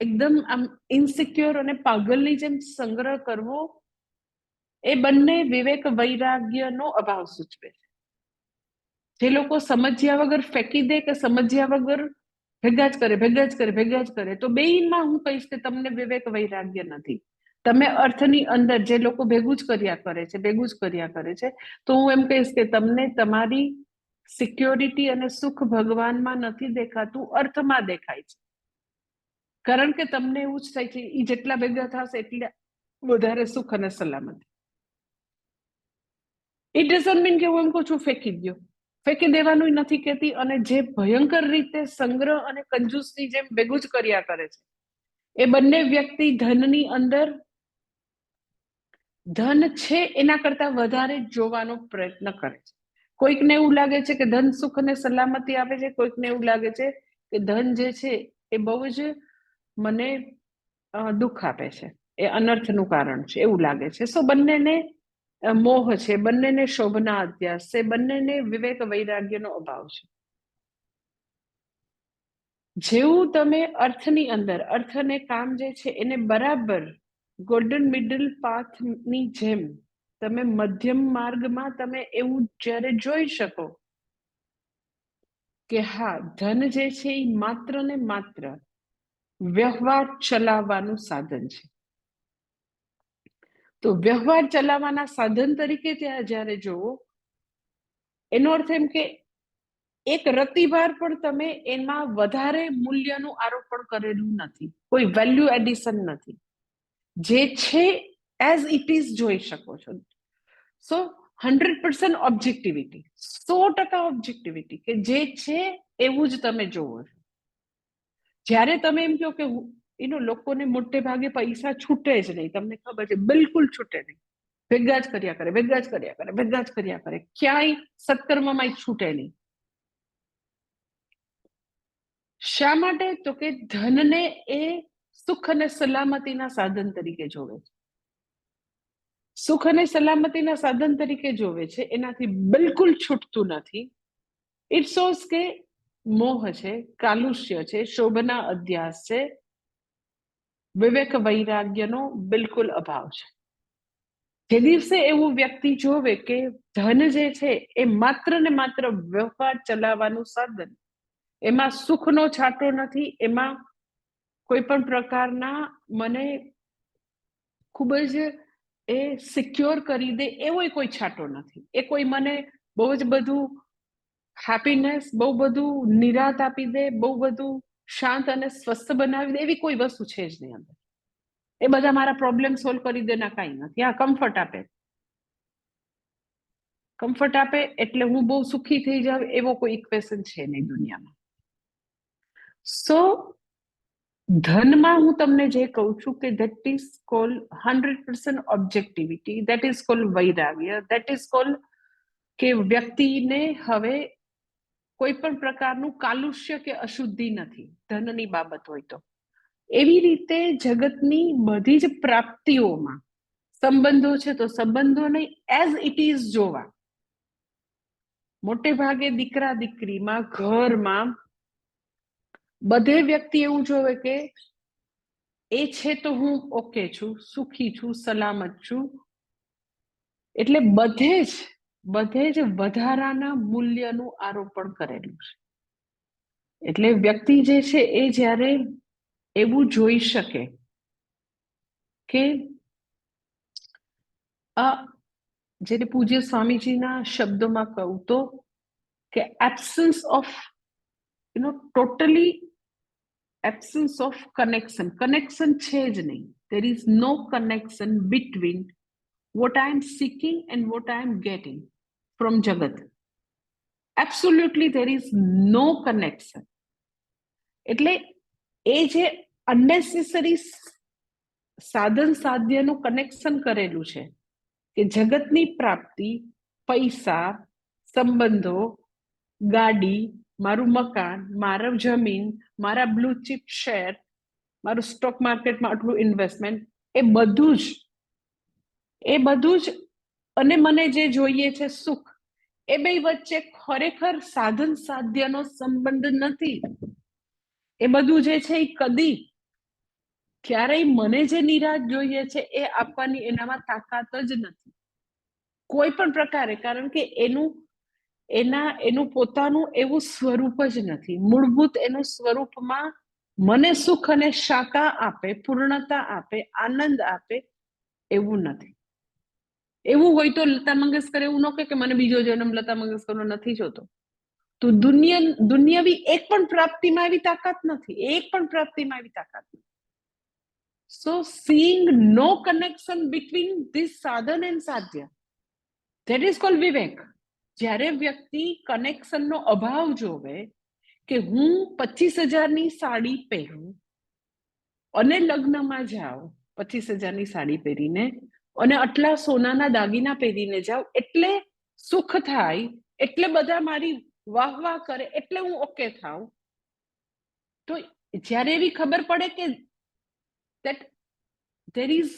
એકદમ આમ ઇનસિક્યોર અને પાગલની જેમ સંગ્રહ કરવો, એ બંને વિવેક વૈરાગ્યનો અભાવ સૂચવે છે. જે લોકો સમજ્યા વગર ફેંકી દે કે સમજ્યા વગર ભેગા જ કરે ભેગા જ કરે ભેગા જ કરે, તો બેયમાં હું કહીશ કે તમને વિવેક વૈરાગ્ય નથી. તમે અર્થની અંદર જે લોકો ભેગું જ કર્યા કરે છે ભેગું જ કર્યા કરે છે, તો હું એમ કહીશ કે તમને તમારી સિક્યોરિટી અને સુખ ભગવાનમાં નથી દેખાતું, અર્થમાં દેખાય છે. કારણ કે તમને એવું જ થાય છે એ જેટલા ભેગા થશે એટલે વધારે સુખ અને સલામતી. ઇટ ડઝન્ટ મીન કે હું એમ કહું છું ફેંકી દો, ફેંકી દેવાનું નથી કહેતી, અને જે ભયંકર રીતે સંગ્રહ અને કંજૂસની જેમ ભેગું જ કર્યા કરે છે, એ બંને વ્યક્તિ ધનની અંદર ધન છે એના કરતા વધારે જોવાનો પ્રયત્ન કરે છે. કોઈકને એવું લાગે છે કે ધન સુખ અને સલામતી આપે છે, કોઈકને એવું લાગે છે કે ધન જે છે એ બહુ જ મને દુઃખ આપે છે, એ અનર્થનું કારણ છે એવું લાગે છે. સો બંનેને મોહ છે, બંનેને શોભના અધ્યાસ છે, બંનેને વિવેક વૈરાગ્યનો અભાવ છે. જેવું તમે અર્થની અંદર અર્થ અને કામ જે છે એને બરાબર ગોલ્ડન મિડલ પાથની જેમ તમે મધ્યમ માર્ગમાં તમે એવું જ્યારે જોઈ શકો કે હા ધન જે છે એ માત્ર ને માત્ર વ્યવહાર ચલાવવાનું સાધન છે, તો વ્યવહાર ચલાવવાના સાધન તરીકે ત્યાં જ્યારે જોવો, એનો અર્થ એમ કે એક રતિભાર પણ તમે એમાં વધારે મૂલ્યનું આરોપણ કરેલું નથી, કોઈ વેલ્યુ એડિશન નથી, જે છે એઝ ઇટ ઇઝ જોઈ શકો છો. સો 100% ઓબ્જેક્ટિવિટી, 100% ઓબ્જેક્ટિવિટી, કે જે છે એવું જ તમે જોવો છો. જ્યારે તમે એમ કહો કે લોકોને મોટે ભાગે પૈસા છૂટે જ નહીં, તમને ખબર છે બિલકુલ છૂટે નહીં, ભેગા જ કર્યા કરે ભેગા જ કર્યા કરે ભેગા જ કર્યા કરે, ક્યાંય સત્કર્મમાં છૂટે નહીં. શા માટે? તો કે ધનને એ સુખ અને સલામતીના સાધન તરીકે જોવે છે. સુખ અને સલામતીના સાધન તરીકે જોવે છે, એનાથી બિલકુલ છૂટતું નથી. ઇટ શોઝ કે મોહ છે, કાલુષ્ય છે, શોભના અધ્યાસ છે, વિવેક વૈરાગ્યનો બિલકુલ અભાવ છે. જે દિવસે એવું વ્યક્તિ જોવે કે ધન જે છે એ માત્ર ને માત્ર વ્યવહાર ચલાવવાનું સાધન, એમાં સુખનો છાંટો નથી, એમાં કોઈ પણ પ્રકારના મને ખૂબ જ એ સિક્યોર કરી દે એવો કોઈ છાંટો નથી, એ કોઈ મને બહુ જ બધું હેપીનેસ, બહુ બધું નિરાત આપી દે, બહુ બધું શાંત અને સ્વસ્થ બનાવી દે, એવી કોઈ વસ્તુ છે જ નહીં અંદર. એ બધા મારા પ્રોબ્લેમ સોલ્વ કરી દેના કાંઈ નથી. આ કમ્ફર્ટ આપે, કમ્ફર્ટ આપે એટલે હું બહુ સુખી થઈ જાઉં એવો કોઈ ઇક્વેશન છે નહીં દુનિયામાં. સો ધનમાં હું તમને જે કહું છું કે that is call 100% objectivity, that is call વૈરાગ્ય, દેટ ઇઝ કોલ કે વ્યક્તિને હવે કોઈ પણ પ્રકારનું કાલુષ્ય કે અશુદ્ધિ નથી ધનની બાબત હોય તો. એવી રીતે જગતની બધી જ પ્રાપ્તિઓમાં સંબંધો છે તો સંબંધોને એઝ ઇટ ઇઝ જોવા. મોટે ભાગે દીકરા દીકરીમાં, ઘરમાં બધે વ્યક્તિ એવું જોવે કે એ છે તો હું ઓકે છું, સુખી છું, સલામત છું. એટલે બધે જ વધારાના મૂલ્યનું આરોપણ કરેલું છે. એટલે વ્યક્તિ જે છે એ જ્યારે એવું જોઈ શકે કે આ જેને પૂજ્ય સ્વામીજીના શબ્દોમાં કહું તો કે absence of totally absence of connection, connection છે જ નહીં. there is no connection between what I am seeking and what I am getting from Jagat. Absolutely there is no connection. એટલે એ જે અનનેસેસરી સાધન સાધ્યનું કનેક્શન કરેલું છે કે જગતની પ્રાપ્તિ, પૈસા, સંબંધો, ગાડી, મારું મકાન, મારું જમીન, મારા બ્લુ ચિપ શેર, મારું સ્ટોક માર્કેટમાં આટલું ઇન્વેસ્ટમેન્ટ, એ બધું જ અને મને જે જોઈએ છે સુખ, એ બે વચ્ચે ખરેખર સાધન સાધ્યનો સંબંધ નથી. એ બધું જે છે એ કદી ક્યારેય મને જે નિરાશ જોઈએ છે એ આપવાની એનામાં તાકાત જ નથી કોઈ પણ પ્રકારે, કારણ કે એનું પોતાનું એવું સ્વરૂપ જ નથી. મૂળભૂત એનું સ્વરૂપમાં મને સુખ અને શાકા આપે, પૂર્ણતા આપે, આનંદ આપે એવું નથી. એવું હોય તો લતા મંગેશકર એવું ન કે મને બીજો જન્મ લતા મંગેશકરનો નથી જોતો. તો દુનિયાવી એક પણ પ્રાપ્તિમાં એવી તાકાત નથી, એક પણ પ્રાપ્તિમાં એવી તાકાત નથી. So seeing no connection between this sadhan and sadhya, that is called vivek. જ્યારે વ્યક્તિ કનેક્શનનો અભાવ જોવે કે હું 25,000ની સાડી પહેરું અને લગ્નમાં જાઉં 25,000ની સાડી પહેરીને અને આટલા સોનાના દાગીના પહેરીને જાઉં એટલે સુખ થાય, એટલે બધા મારી વાહ વાહ કરે એટલે હું ઓકે થાઉં. તો જ્યારે એવી ખબર પડે કે that there is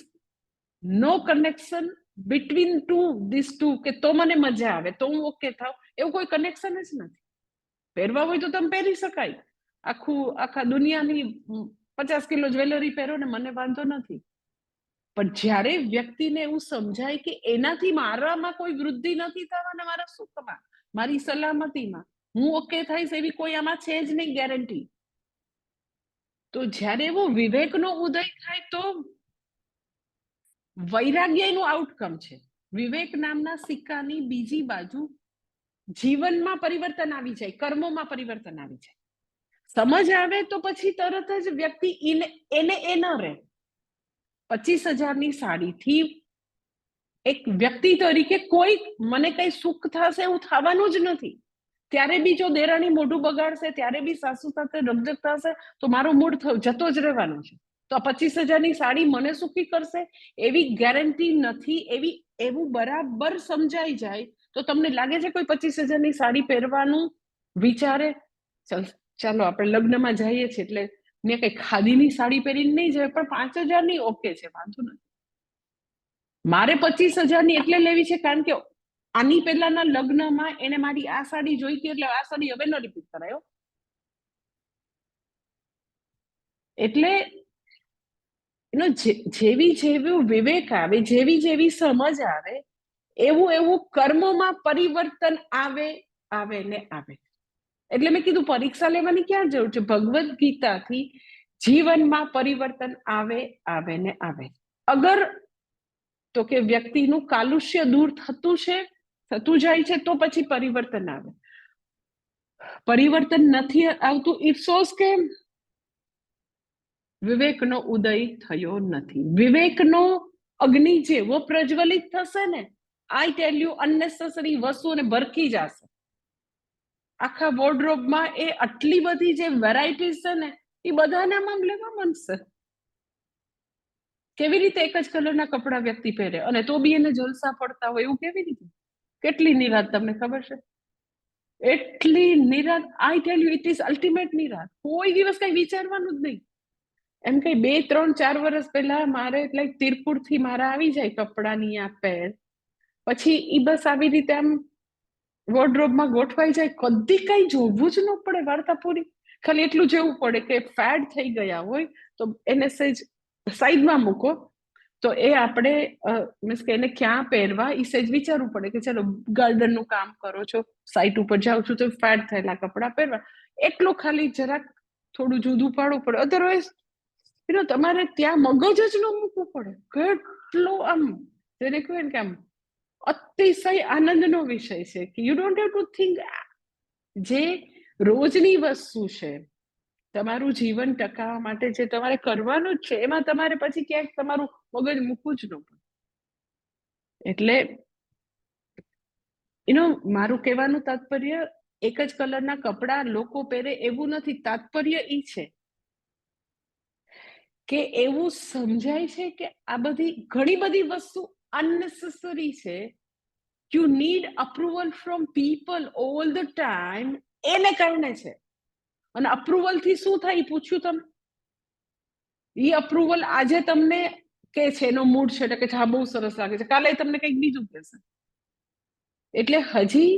no connection between these two, કે તો મને મજા આવે, તો હું ઓકે થાવ, એવું કોઈ કનેક્શન જ નથી. પહેરવા હોય તો તમે પહેરી શકાય, આખા દુનિયાની 50 કિલો જ્વેલરી પહેરો ને મને વાંધો નથી. પણ જ્યારે વ્યક્તિને એવું સમજાય કે એનાથી મારામાં કોઈ વૃદ્ધિ નથી થવાના, મારા સુખમાં, મારી સલામતીમાં હું ઓકે થઈશ એવી કોઈ આમાં છે જ નહીં ગેરંટી. તો જ્યારે એવો વિવેકનો ઉદય થાય તો વૈરાગ્ય એનું આઉટકમ છે. વિવેક નામના સિક્કાની બીજી બાજુ જીવનમાં પરિવર્તન આવી જાય, કર્મોમાં પરિવર્તન આવી જાય. સમજ આવે તો પછી તરત જ વ્યક્તિ એને એ ન રહે. 25,000ની સાડીથી એક વ્યક્તિ તરીકે કોઈ મને કઈ સુખ થશે એવું થવાનું જ નથી. ત્યારે બી જો દેરાણી મોઢું બગાડશે, ત્યારે બી સાસુ સાથે રકઝક થશે તો મારો મૂડ જતો જ રહેવાનો છે. તો આ 25,000ની સાડી મને સુખી કરશે એવી ગેરંટી નથી. એવું બરાબર સમજાઈ જાય તો તમને લાગે છે કોઈ 25,000ની સાડી પહેરવાનું વિચારે? ચાલો આપણે લગ્નમાં જઈએ છીએ એટલે મેં કઈ ખાદીની સાડી પહેરીને નહીં જાય, પણ 5,000ની ઓકે છે, વાંધો નથી. મારે 25,000ની એટલે લેવી છે કારણ કે આની પહેલાના લગ્નમાં એને મારી આ સાડી જોઈતી એટલે આ સાડી હવે ન રિપીટ કરાયો. એટલે જેવી જેવું વિવેક આવે, જેવી જેવી સમજ આવે, એવું એવું કર્મોમાં પરિવર્તન આવે ને આવે. એટલે મેં કીધું પરીક્ષા લેવાની ક્યાં જરૂર છે? ભગવદ્ ગીતાથી જીવનમાં પરિવર્તન આવે ને આવે. અગર તો કે વ્યક્તિનું કાલુષ્ય દૂર થતું જાય છે તો પછી પરિવર્તન આવે. પરિવર્તન નથી આવતું, ઇટ શોઝ કે વિવેકનો ઉદય થયો નથી. વિવેકનો અગ્નિ જેવો પ્રજ્વલિત થશે ને, આઈ ટેલ યુ, અનનેસેસરી વસ્તુઓને ભરખી જશે. આખા વોર્ડરોબમાં એ આટલી બધી જે વેરાયટીઝ છે ને, એ બધાના મામલેમાં બનશે. કેવી રીતે એક જ કલરના કપડા વ્યક્તિ પહેરે અને તો બી એને જલસા પડતા હોય, એવું કેવી રીતે? કેટલી નિરાત તમને ખબર છે? એટલી નિરાત, I tell you, it is ultimate નિરાત. કોઈ દિવસ કઈ વિચારવાનું જ નહીં. એમ કઈ 2, 3, 4 વર્ષ પહેલા મારે એટલે તિરપુર થી મારા આવી જાય કપડાની આ પેર, પછી ઈ બસ આવી રીતે આમ વોર્ડરોબમાં ગોઠવાઈ જાય. કદી કઈ જોવું જ ન પડે. વાર્તા પૂરી. ખાલી એટલું જોવું પડે કે ફેડ થઈ ગયા હોય તો એને સહેજ સાઈડમાં મૂકો, તો એ આપણે મીન્સ કે એને ક્યાં પહેરવા એ સહેજ વિચારવું પડે કે ચલો ગાર્ડનનું કામ કરો છો, સાઈટ ઉપર જાઉં છું તો ફેડ થયેલા કપડાં પહેરવા, એટલું ખાલી જરાક થોડું જુદું પાડવું પડે. અધરવાઇઝ તમારે ત્યાં મગજ જ ન મૂકવું પડે. કેટલો આમ જેને કહેવાય ને કે આમ અતિશય આનંદનો વિષય છે કે you don't have to think. જે રોજની વસ્તુ છે, તમારું જીવન ટકાવવા માટે જે તમારે કરવાનું જ છે, એમાં તમારે પછી ક્યાંક તમારું મગજ મૂકવું જ ન પડે. એટલે મારું કહેવાનું તાત્પર્ય, એક જ કલરના કપડા લોકો પહેરે એવું નથી. તાત્પર્ય ઈ છે કે એવું સમજાય છે કે આ બધી ઘણી બધી વસ્તુ અનનેસેસરી છે. You need approval from people all the time, એને કારણે છે. અને અપ્રુવલ થી શું થાય પૂછ્યું તમે? એ અપ્રુવલ આજે તમને કે છે, એનો મૂડ છે કે હા બહુ સરસ લાગે છે, કાલે તમને કંઈક બીજું કહેશે. એટલે હજી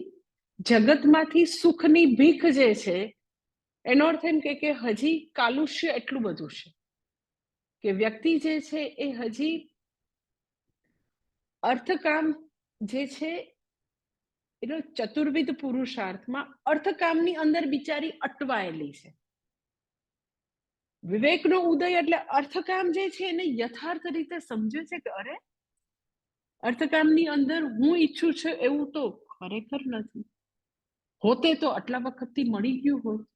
જગતમાંથી સુખની ભીખ જે છે, એનો અર્થ એમ કે હજી કાલુષ્ય એટલું બધું છે કે વ્યક્તિ જે છે એ હજી અર્થકામ જે છે એનો ચતુર્વિધ પુરુષાર્થમાં અર્થકામની અંદર બિચારી અટવાયેલી છે. વિવેકનો ઉદય એટલે અર્થકામ જે છે એને યથાર્થ રીતે સમજે છે કે અરે અર્થકામની અંદર હું ઈચ્છું છું એવું તો ખરેખર નથી. હોતે તો આટલા વખતથી મળી ગયું હોત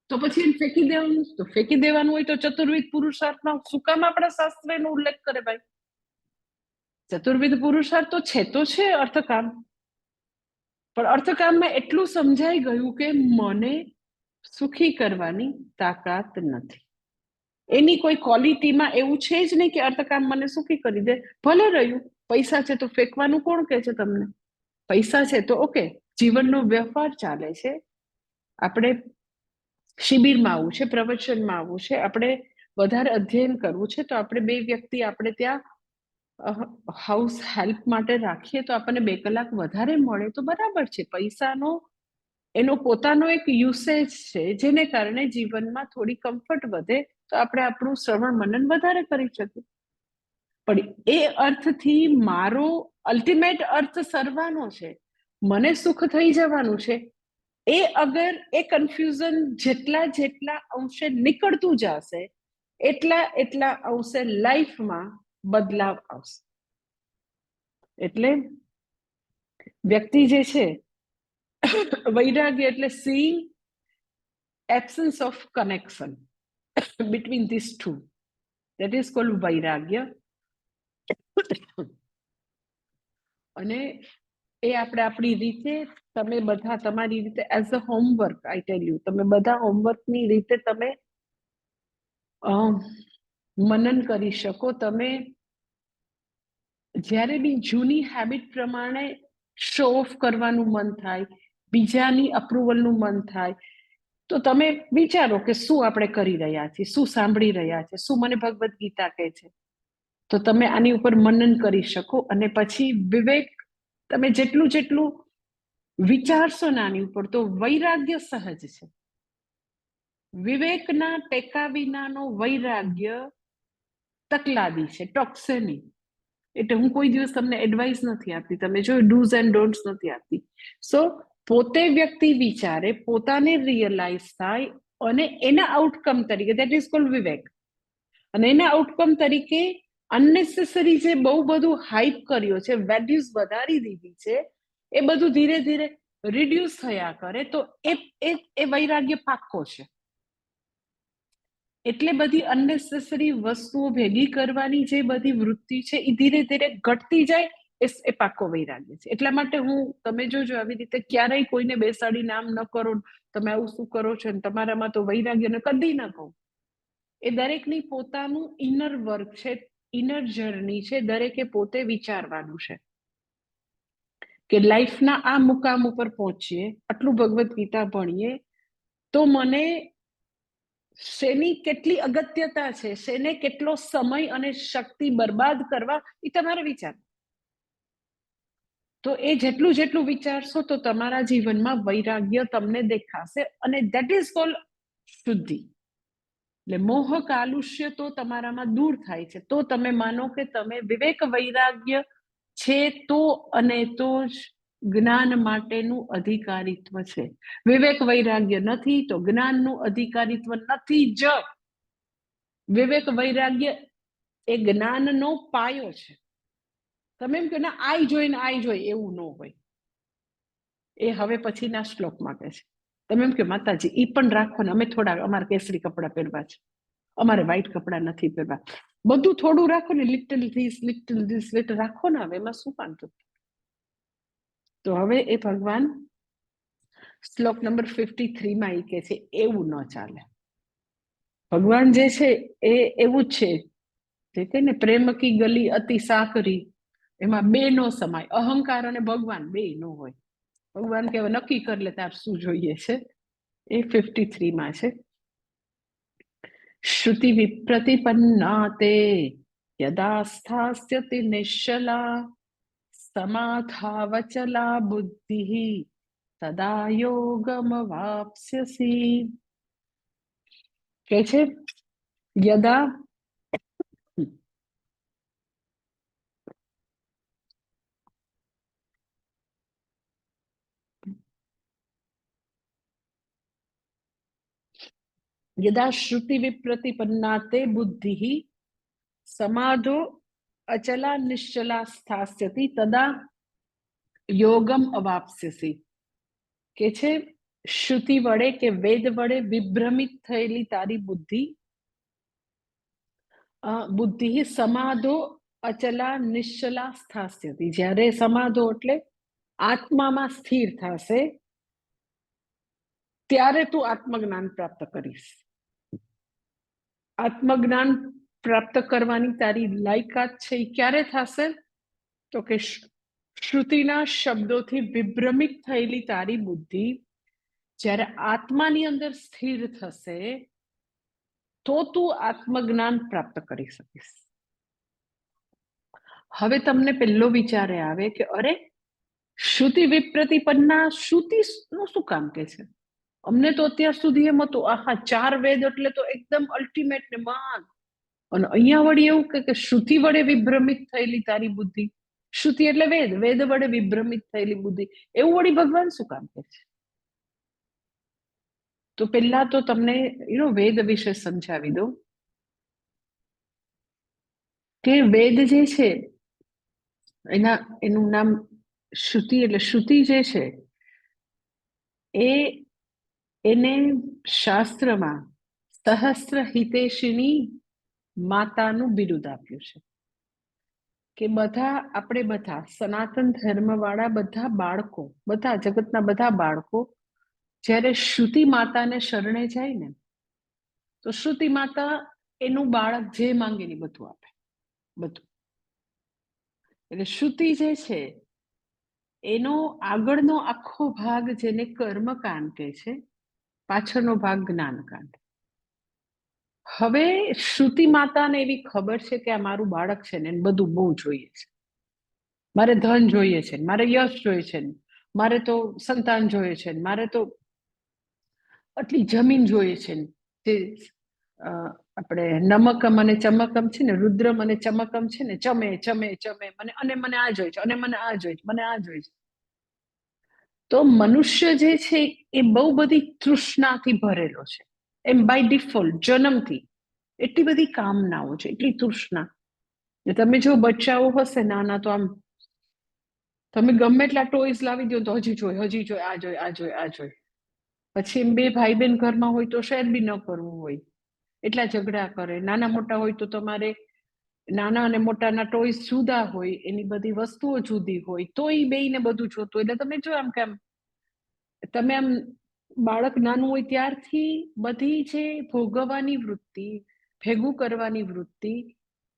તો પછી એને ફેંકી દેવાનું. તો ફેંકી દેવાનું હોય તો ચતુર્વિધ પુરુષાર્થમાં શું કામ આપણા શાસ્ત્રનો ઉલ્લેખ કરે ભાઈ? ચતુર્વિધ પુરુષાર્થ તો છે અર્થકામ, પણ અર્થકામમાં એટલું સમજાઈ ગયું કે મને સુખી કરવાની તાકાત નથી. એની કોઈ ક્વોલિટીમાં એવું છે જ નહીં કે અર્થકામ મને સુખી કરી દે. ભલે રહ્યું, પૈસા છે તો ફેંકવાનું કોણ કહે છે તમને? પૈસા છે તો ઓકે, જીવનનો વ્યવહાર ચાલે છે, આપણે શિબિરમાં આવવું છે, પ્રવચનમાં આવવું છે, આપણે વધારે અધ્યયન કરવું છે, તો આપણે 2 વ્યક્તિ આપણે ત્યાં હાઉસ હેલ્પ માટે રાખીએ તો આપણને 2 કલાક વધારે મળે તો બરાબર છે. પૈસાનો એનો પોતાનો એક યુસેજ છે, જેને કારણે જીવનમાં થોડી કમ્ફર્ટ વધે તો આપણે આપણું શ્રવણ મનન વધારે કરી શકીએ. પણ એ અર્થથી મારો અલ્ટિમેટ અર્થ સર્વાનો છે, મને સુખ થઈ જવાનું છે, એ અગર એ કન્ફ્યુઝન જેટલા અંશે નીકળતું જશે એટલા અંશે લાઈફમાં બદલાવ આવશે. એટલે વ્યક્તિ જે છે વૈરાગ્ય એટલે seeing absence of connection between these two, that is called વૈરાગ્ય. અને એ આપણે આપણી રીતે, તમે બધા તમારી રીતે as a homework, I tell you, તમે બધા હોમવર્કની રીતે તમે મનન કરી શકો. તમે જ્યારે બી જૂની હેબિટ પ્રમાણે શો ઓફ કરવાનું મન થાય, બીજાની અપ્રુવલનું મન થાય, તો તમે વિચારો કે શું આપણે કરી રહ્યા છીએ, શું સાંભળી રહ્યા છે, શું મને ભગવદ્ ગીતા કહે છે. તો તમે આની ઉપર મનન કરી શકો અને પછી વિવેક તમે જેટલું વિચારશો ને આની ઉપર, તો વૈરાગ્ય સહજ છે. વિવેકના ટેકા વિનાનો વૈરાગ્ય તકલાદી છે, ટોકશે નહીં. એટલે હું કોઈ દિવસ તમને એડવાઇસ નથી આપતી, તમે જો ડૂઝ એન્ડ ડોન્ટ્સ નથી આપતી. સો પોતે વ્યક્તિ વિચારે, પોતાને રિયલાઇઝ થાય અને એના આઉટકમ તરીકે, દેટ ઇઝ કોલ્ડ વિવેક. અને એના આઉટકમ તરીકે અનનેસેસરી જે બહુ બધું હાઇપ કર્યો છે, વેલ્યુઝ વધારી દીધી છે, એ બધું ધીરે ધીરે રિડ્યુસ થયા કરે, તો એ વૈરાગ્ય પાક્કો છે. એટલે બધી અનનેસેસરી વસ્તુઓ ભેગી કરવાની જે બધી વૃત્તિ છે એ ધીરે ધીરે ઘટતી જાય, એ પાક્કો વૈરાગ્ય છે. એટલા માટે હું, તમે જોજો આવી રીતે ક્યારેય કોઈને બેસાડી નામ ન કરો, તમે આવું શું કરો છો ને તમારામાં તો વૈરાગ્ય ને કદી ન કહું. એ દરેકની પોતાનું ઇનર વર્ક છે, ઇનર જર્ની છે, દરેકે પોતે વિચારવાનું છે કે લાઈફના આ મુકામ ઉપર પહોંચીએ, આટલું ભગવદ્ ગીતા ભણીએ તો મને શેની કેટલી અગત્યતા છે, શેને કેટલો સમય અને શક્તિ બરબાદ કરવા, એ તમારે વિચાર. તો એ જેટલું જેટલું વિચારશો તો તમારા જીવનમાં વૈરાગ્ય તમને દેખાશે, અને ધેટ ઇઝ કોલ્ડ શુદ્ધિ. એટલે મોહ કાલુષ્ય તો તમારામાં દૂર થાય છે, તો તમે માનો કે તમે વિવેક વૈરાગ્ય છે, તો અને તો જ જ્ઞાન માટેનું અધિકારીત્વ છે. વિવેક વૈરાગ્ય નથી તો જ્ઞાનનું અધિકારીત્વ નથી જ. વિવેક વૈરાગ્ય એ જ્ઞાનનો પાયો છે. તમે એમ કહો ને આઈ જોઈને આઈ જોઈ, એવું ન હોય. એ હવે પછીના શ્લોકમાં કહે છે. તમે એમ કે માતાજી ઈ પણ રાખો ને, અમે થોડા, અમારે કેસરી કપડાં પહેરવા છે, અમારે વ્હાઈટ કપડાં નથી પહેરવા, બધું થોડું રાખો ને, લિટલ ધીસ રાખો ને, હવે એમાં શું વાંધો. તો હવે એ ભગવાન શ્લોક નંબર 53 માં એ કહે છે એવું ન ચાલે. ભગવાન જે છે એ એવું જ છે, જે કહે ને પ્રેમ કી ગલી અતિ સાકરી, એમાં બે નો સમાય, અહંકાર અને ભગવાન બે નો હોય. ભગવાન કે નક્કી કરી લે તાર શું જોઈએ છે. એ 53 માં છે. શ્રુતિ વિપ્રતિપન્ના તે યદા સ્થાસ્યતિ નિશ્ચલા સમાધાવચલા બુદ્ધિ તદા યોગમવાપ્સ્યસી. કે છે યદા યદા શ્રુતિ વિપ્રતિપન્ના તે બુદ્ધિ સમાધો અચલા નિશ્ચલા સ્થાસ્યતિ તદા યોગમ અવાપ્સ્યસી. કે છે શ્રુતિ વડે કે વેદ વડે વિભ્રમિત થયેલી તારી બુદ્ધિ સમાધો અચલા નિશ્ચલા સ્થાસ્યતિ. જ્યારે સમાધો એટલે આત્મામાં સ્થિર થશે, ત્યારે તું આત્મજ્ઞાન પ્રાપ્ત કરીશ. આત્મજ્ઞાન પ્રાપ્ત કરવાની તારી લાયકાત છે એ ક્યારે થશે? તો કે શ્રુતિના શબ્દોથી વિભ્રમિત થયેલી તારી બુદ્ધિ જ્યારે આત્માની અંદર સ્થિર થશે, તો તું આત્મજ્ઞાન પ્રાપ્ત કરી શકીશ. હવે તમને પહેલો વિચાર આવે કે અરે શ્રુતિ વિપ્રતિપન્ના, શ્રુતિ નું શું કામ કે છે? અમને તો અત્યાર સુધી એમ હતું આહા 4 વેદ એટલે તો એકદમ અલ્ટિમેટ ને મહાન, અને અહીંયા વળી એવું કે શ્રુતિ વડે વિભ્રમિત થયેલી તારી બુદ્ધિ. શ્રુતિ એટલે વેદ, વેદ વડે વિભ્રમિત થયેલી બુદ્ધિ, એવું વળી ભગવાન શું કામ કે છે? તો પહેલા તો તમને વેદ વિશે સમજાવી દઉં કે વેદ જે છે એનું નામ શ્રુતિ, એટલે શ્રુતિ જે છે એને શાસ્ત્રમાં સહસ્ત્ર હિતેશિની માતાનું બિરુદ આપ્યું છે. કે આપણે બધા સનાતન ધર્મ વાળા બધા બાળકો, બધા જગતના બધા બાળકો જ્યારે શ્રુતિ માતાને શરણે જાય ને, તો શ્રુતિ માતા એનું બાળક જે માંગે ને બધું આપે, બધું. એટલે શ્રુતિ જે છે એનો આગળનો આખો ભાગ જેને કર્મકાંડ કહે છે, પાછળનો ભાગ જ્ઞાનકાંડ. હવે શ્રુતિ માતાને એવી ખબર છે કે આ મારું બાળક છે ને, એને બધું બહુ જોઈએ છે, મારે ધન જોઈએ છે, મારે યશ જોઈએ છે, મારે તો સંતાન જોઈએ છે, મારે તો આટલી જમીન જોઈએ છે, જે આપણે નમકમ અને ચમકમ છે ને, રુદ્રમ અને ચમકમ છે ને, ચમે ચમે ચમે મને આ જોઈએ છે, અને મને આ જોઈએ છે, મને આ જોઈએ છે. તો મનુષ્ય જે છે એ બહુ બધી તૃષ્ણાથી ભરેલો છે. એમ બાય ડિફોલ્ટ જન્મથી એટલી બધી કામનાઓ છે, એટલી તૃષ્ણા. તમે જો બચ્ચાઓ હશે નાના, તો આમ તમે ગમે એટલા ટોયસ લાવી દો તો હજી જોઈ, આ જોઈ, આ જોઈ, આ જોઈ. પછી એમ બે ભાઈ બહેન ઘરમાં હોય તો શેર બી ન કરવું હોય, એટલા ઝઘડા કરે. નાના મોટા હોય તો તમારે નાના અને મોટાના ટોયસ જુદા હોય, એની બધી વસ્તુઓ જુદી હોય, તો એ બેયને બધું જોતું. એટલે તમે જો આમ કે આમ તમે આમ બાળક નાનું હોય ત્યારથી બધી જે ભોગવવાની વૃત્તિ, ભેગું કરવાની વૃત્તિ,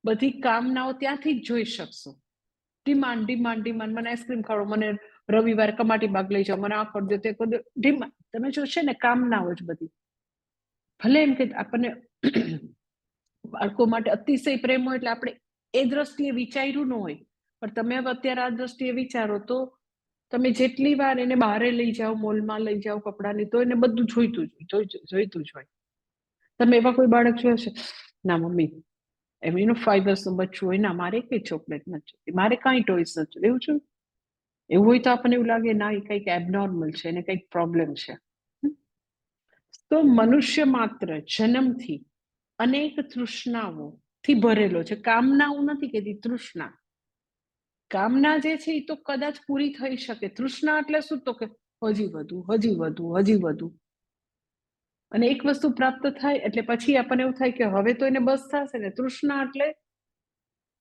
બધી કામનાઓ ત્યાંથી જ જોઈ શકશો. ડિમાન્ડ ડિમાન્ડ ડિમાન્ડ, મને આઈસ્ક્રીમ ખાવો, મને રવિવારે કમાટી બાગ લઈ જાઓ, મને આ કરી દો, તે કરી દો, ડિમાન્ડ. તમે જોશે ને કામનાઓ જ બધી. ભલે એમ કે આપણને બાળકો માટે અતિશય પ્રેમ હોય એટલે આપણે એ દ્રષ્ટિએ વિચાર્યું ન હોય, પણ તમે હવે અત્યારે આ દ્રષ્ટિએ વિચારો તો તમે જેટલી વાર એને બહારે લઈ જાઓ, મોલમાં લઈ જાઓ કપડાની, તો એને બધું જોઈતું જ હોય. તમે એવા કોઈ બાળક જોયો છે, ના મમ્મી એનું 5 વર્ષનું બચ્ચું હોય, ના મારે કઈ ચોકલેટ નથી, મારે કઈ ટોયસ નથી, એવું છે? એવું હોય તો આપણને એવું લાગે ના, એ કંઈક એબનોર્મલ છે, એને કંઈક પ્રોબ્લેમ છે. તો મનુષ્ય માત્ર જન્મથી અનેક તૃષ્ણાઓથી ભરેલો છે. કામનાઓ નથી કહેતી, તૃષ્ણા. કામના જે છે એ તો કદાચ પૂરી થઈ શકે. તૃષ્ણા એટલે શું? તો કે હજી વધુ, હજી વધુ, હજી વધુ. અને એક વસ્તુ પ્રાપ્ત થાય એટલે પછી આપણને એવું થાય કે હવે તો એને બસ થશે ને. તૃષ્ણા એટલે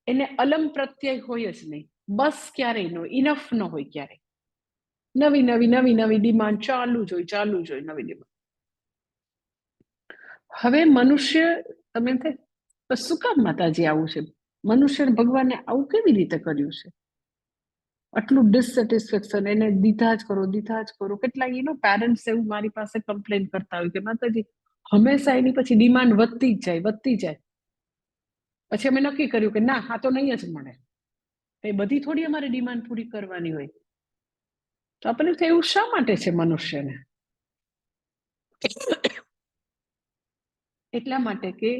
એને અલમ પ્રત્યય હોય જ નહીં, બસ ક્યારેય ન હોય, ઇનફ ન હોય ક્યારેય. નવી નવી નવી નવી ડિમાન્ડ ચાલુ જ હોય, ચાલુ જ હોય, નવી ડિમાન્ડ. હવે મનુષ્ય, તમે એમ થાય શું કામ માતાજી આવું છે, મનુષ્ય ભગવાને આવું કેવી રીતે કર્યું છે? આટલું ડિસસેટિસ્ફેક્શન, એને દીધા જ કરો, દીધા જ કરો. કેટલા પેરેન્ટ્સ એવું મારી પાસે કમ્પ્લેન કરતા હોય કે માતાજી હંમેશા એની પછી ડિમાન્ડ વધતી જ જાય, વધતી જાય. પછી અમે નક્કી કર્યું કે ના, આ તો નહીં જ મળે. એ બધી થોડી અમારે ડિમાન્ડ પૂરી કરવાની હોય. તો આપણને એવું શા માટે છે મનુષ્યને? એટલા માટે કે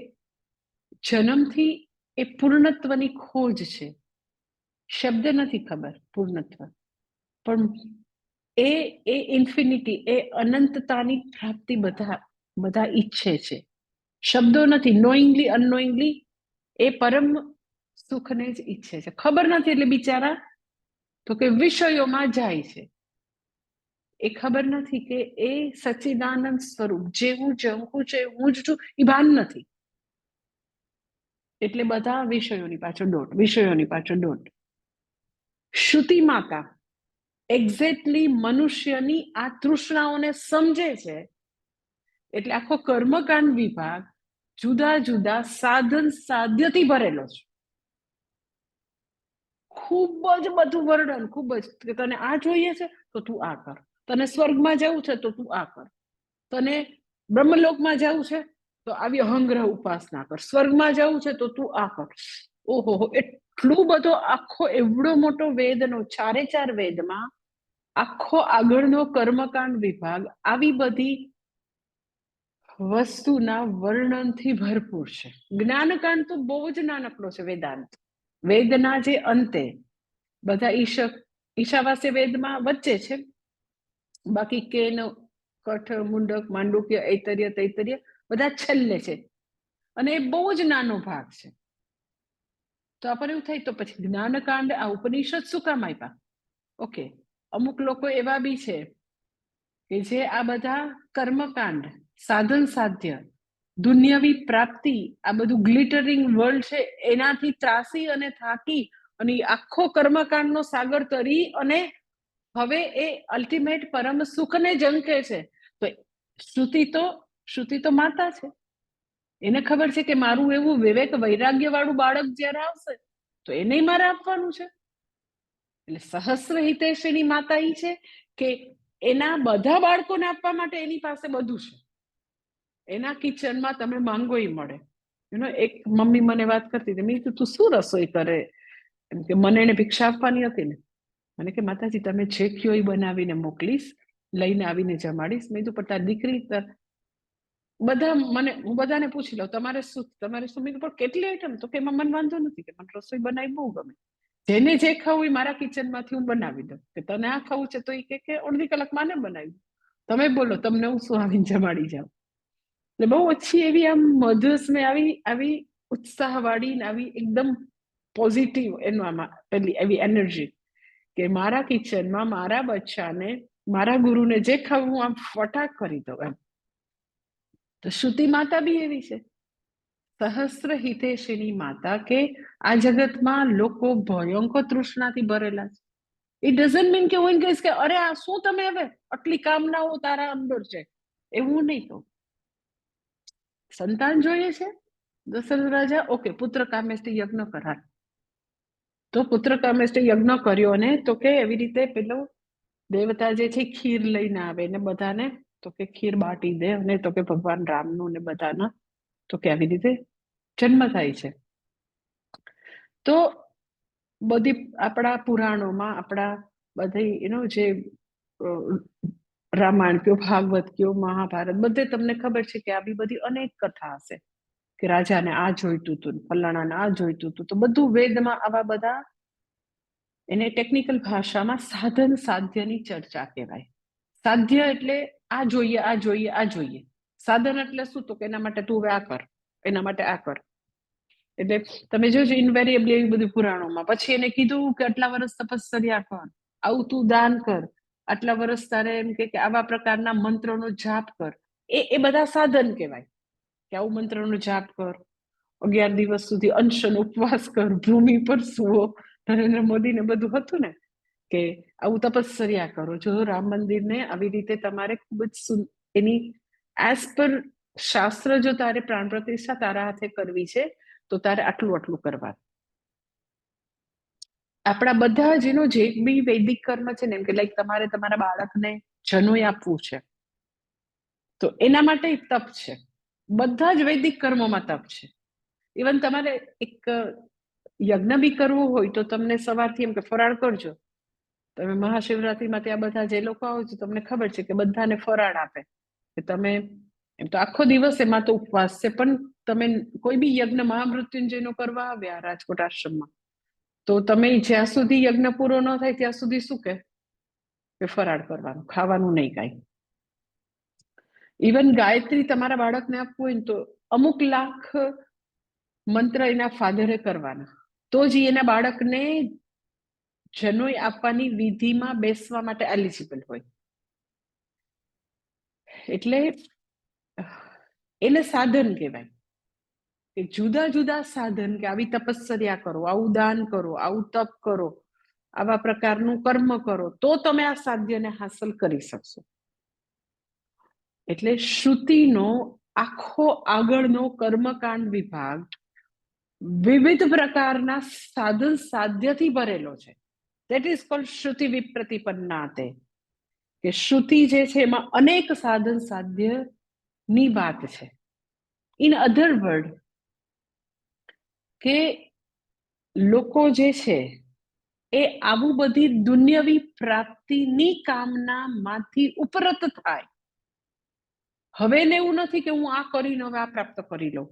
જન્મથી એ પૂર્ણત્વની ખોજ છે. શબ્દ નથી ખબર પૂર્ણત્વ, પણ એ ઇન્ફિનિટી, એ અનંતતાની પ્રાપ્તિ બધા ઈચ્છે છે. શબ્દો નથી, નોઈંગલી અનનોઈંગલી એ પરમ સુખને જ ઈચ્છે છે. ખબર નથી એટલે બિચારા તો કે વિષયોમાં જાય છે. એ ખબર નથી કે એ સચ્ચિદાનંદ સ્વરૂપ જેવું જવું છે, હું જ છું, એ ભાન નથી. એટલે બધા વિષયોની પાછળ દોટ, વિષયોની પાછળ દોટ. શ્રુતિ માતા એક્ઝેક્ટલી મનુષ્યની આ તૃષ્ણાઓને સમજે છે. એટલે આખો કર્મકાંડ વિભાગ જુદા જુદા સાધન સાધ્યથી ભરેલો છે. ખૂબ જ બધું વર્ણન, ખૂબ જ કે તને આ જોઈએ છે તો તું આ કર, તને સ્વર્ગમાં જવું છે તો તું આ કર, તને બ્રહ્મલોકમાં જવું છે તો આવી અહંગ્રહ ઉપાસના કર, સ્વર્ગમાં જવું છે તો તું આ કર. ઓહો, એટલું બધો આખો એવડો મોટો વેદનો, 4 વેદમાં આખો આગળનો કર્મકાંડ વિભાગ આવી બધી વસ્તુના વર્ણનથી ભરપૂર છે. જ્ઞાનકાંડ તો બહુ જ નાનકડો છે. વેદાંત, વેદના જે અંતે બધા ઈશાવાસ્ય વેદમાં વચ્ચે છે, બાકી કેન, કઠ, મુંડક, માંડુક્ય, ઐતર્ય, તૈતર્ય બધા છેલ્લે છે, અને એ બહુ જ નાનો ભાગ છે. તો આપણને એવું થાય તો પછી જ્ઞાનકાંડ, આ ઉપનિષદ શું કામ આપ્યા? ઓકે, અમુક લોકો એવા બી છે કે જે આ બધા કર્મકાંડ, સાધન સાધ્ય, દુન્યવી પ્રાપ્તિ, આ બધું ગ્લિટરિંગ વર્લ્ડ છે, એનાથી ત્રાસી અને થાકી અને આખો કર્મકાંડનો સાગર તરી અને હવે એ અલ્ટિમેટ પરમ સુખને જંકે છે. તો શ્રુતિ તો માતા છે. એને ખબર છે કે મારું એવું વિવેક વૈરાગ્ય વાળું બાળક જ્યારે આવશે તો એને મારે આપવાનું છે. એટલે સહસ્ર હિતેશની માતા ઈ છે કે એના બધા બાળકોને આપવા માટે એની પાસે બધું છે. એના કિચનમાં તમે માંગો ઈ મળે. એક મમ્મી મને વાત કરતી હતી, મેં કીધું તું શું રસોઈ કરે? એમ કે મને એને ભિક્ષા આપવાની હતી ને. મને કે માતાજી તમે જે કયો એ બનાવીને મોકલીશ, લઈને આવીને જમાડીશ. મેં કીધું પણ તારી દીકરી હું બધાને પૂછી લઉં તમારે શું મેં પણ કેટલી આઈટમ, તો કે એમાં મને વાંધો નથી, કે મને રસોઈ બનાવી બહુ ગમે, જેને જે ખાવું એ મારા કિચનમાંથી હું બનાવી દઉં, કે તને આ ખાવું છે તો એ કે અડધી કલાક માને બનાવી, તમે બોલો તમને હું શું આવીને જમાડી જાઉં. એટલે બહુ ઓછી એવી આમ મધુસ મેં આવી ઉત્સાહવાળી ને આવી એકદમ પોઝિટિવ એનું આમાં પેલી એવી એનર્જી, કે મારા કિચનમાં મારા બચ્ચાને મારા ગુરુને જે ખાવું હું આમ ફટાક કરી દઉં એમ. તો શ્રુતિ માતા બી એવી છે, સહસ્ર હિતેશિની માતા, કે આ જગતમાં લોકો ભયંકર તૃષ્ણાથી ભરેલા છે. ઇટ ડઝન્ટ મીન કે હું કહીશ કે અરે આ શું તમે હવે આટલી કામનાઓ તારા અંદર છે, એવું નહીં. તો સંતાન જોઈએ છે, દશરથ રાજા, ઓકે, પુત્ર કામેષ્ટિ યજ્ઞ કરાર, તો પુત્ર કામેષ્ટિ યજ્ઞ કર્યો ને, તો કે એવી રીતે પેલો દેવતા જે છે ખીર લઈને આવે ને બધાને, તો કે ખીર બાટી દે, અને તો કે ભગવાન રામનું ને બધાના, તો કે આવી રીતે જન્મ થાય છે. તો બધી આપણા પુરાણોમાં, આપણા બધી જે રામાયણ કયો, ભાગવત કયો, મહાભારત, બધે તમને ખબર છે કે આવી બધી અનેક કથા હશે, કે રાજાને આ જોઈતું હતું, ફલાણાને આ જોઈતું હતું. તો બધું વેદમાં આવા બધા, એને ટેકનિકલ ભાષામાં સાધન સાધ્યની ચર્ચા કહેવાય. સાધ્ય એટલે આ જોઈએ, આ જોઈએ, આ જોઈએ. સાધન એટલે શું? તો કે એના માટે તું હવે આ કર, એના માટે આ કર. એટલે તમે જોજો ઇનવેરિયેબલી એવી બધી પુરાણોમાં, પછી એને કીધું કે આટલા વર્ષ તપસ્યા કર, આવું તું દાન કર, આટલા વર્ષ તારે એમ કે આવા પ્રકારના મંત્રોનો જાપ કર. એ બધા સાધન કહેવાય, કે આવું મંત્રનો જાપ કર, 11 દિવસ સુધી અનશન ઉપવાસ કર, ભૂમિ પર સુવો. નરેન્દ્ર મોદીને બધું હતું ને, કે આવું તપસ્યા કરો. જો રામ મંદિરને આવી રીતે તમારે ખૂબ જ એની એઝ પર શાસ્ત્ર, જો તારે પ્રાણ પ્રતિષ્ઠા તારા હાથે કરવી છે, તો તારે આટલું આટલું કરવાનું. આપણા બધા જેનો જે બી વૈદિક કર્મ છે ને, એમ કે લાઈક તમારે તમારા બાળકને જનોઈ આપવું છે, તો એના માટે તપ છે. બધા જ વૈદિક કર્મોમાં તપ છે. ઇવન તમારે એક યજ્ઞ બી કરવું હોય, તો તમને સવારથી એમ કે ફરાળ કરજો. તમે મહાશિવરાત્રીમાં ત્યાં બધા જે લોકો આવો છો, તમને ખબર છે કે બધાને ફરાળ આપે, કે તમે એમ તો આખો દિવસ એમાં તો ઉપવાસ છે, પણ તમે કોઈ બી યજ્ઞ મહામૃત્યુંજયનો કરવા આવ્યા રાજકોટ આશ્રમમાં, તો તમે જ્યાં સુધી યજ્ઞ પૂરો ન થાય ત્યાં સુધી શું કે ફરાળ કરવાનું, ખાવાનું નહીં કાંઈ. ઇવન ગાયત્રી તમારા બાળકને આપવું હોય ને, તો અમુક લાખ મંત્ર એના ફાધરે કરવાના, તો જ એના બાળકને જનોઈ આપવાની વિધિમાં બેસવા માટે એલિજિબલ હોય. એટલે એને સાધન કહેવાય, કે જુદા જુદા સાધન, કે આવી તપસ્યા કરો, આવું દાન કરો, આવું તપ કરો, આવા પ્રકારનું કર્મ કરો, તો તમે આ સાધ્યને હાંસલ કરી શકશો. એટલે શ્રુતિનો આખો આગળનો કર્મકાંડ વિભાગ વિવિધ પ્રકારના સાધન સાધ્યથી ભરેલો છે. ધેટ ઇઝ કોલ્ડ શ્રુતિ વિપ્રતિપન્નાતે, કે શ્રુતિ જે છે એમાં અનેક સાધન સાધ્યની વાત છે. ઇન અધર વર્ડ, કે લોકો જે છે એ આવું બધી દુન્યવી પ્રાપ્તિની કામનામાંથી ઉપરત થાય. હવે એવું નથી કે હું આ કરીને હવે આ પ્રાપ્ત કરી લઉં,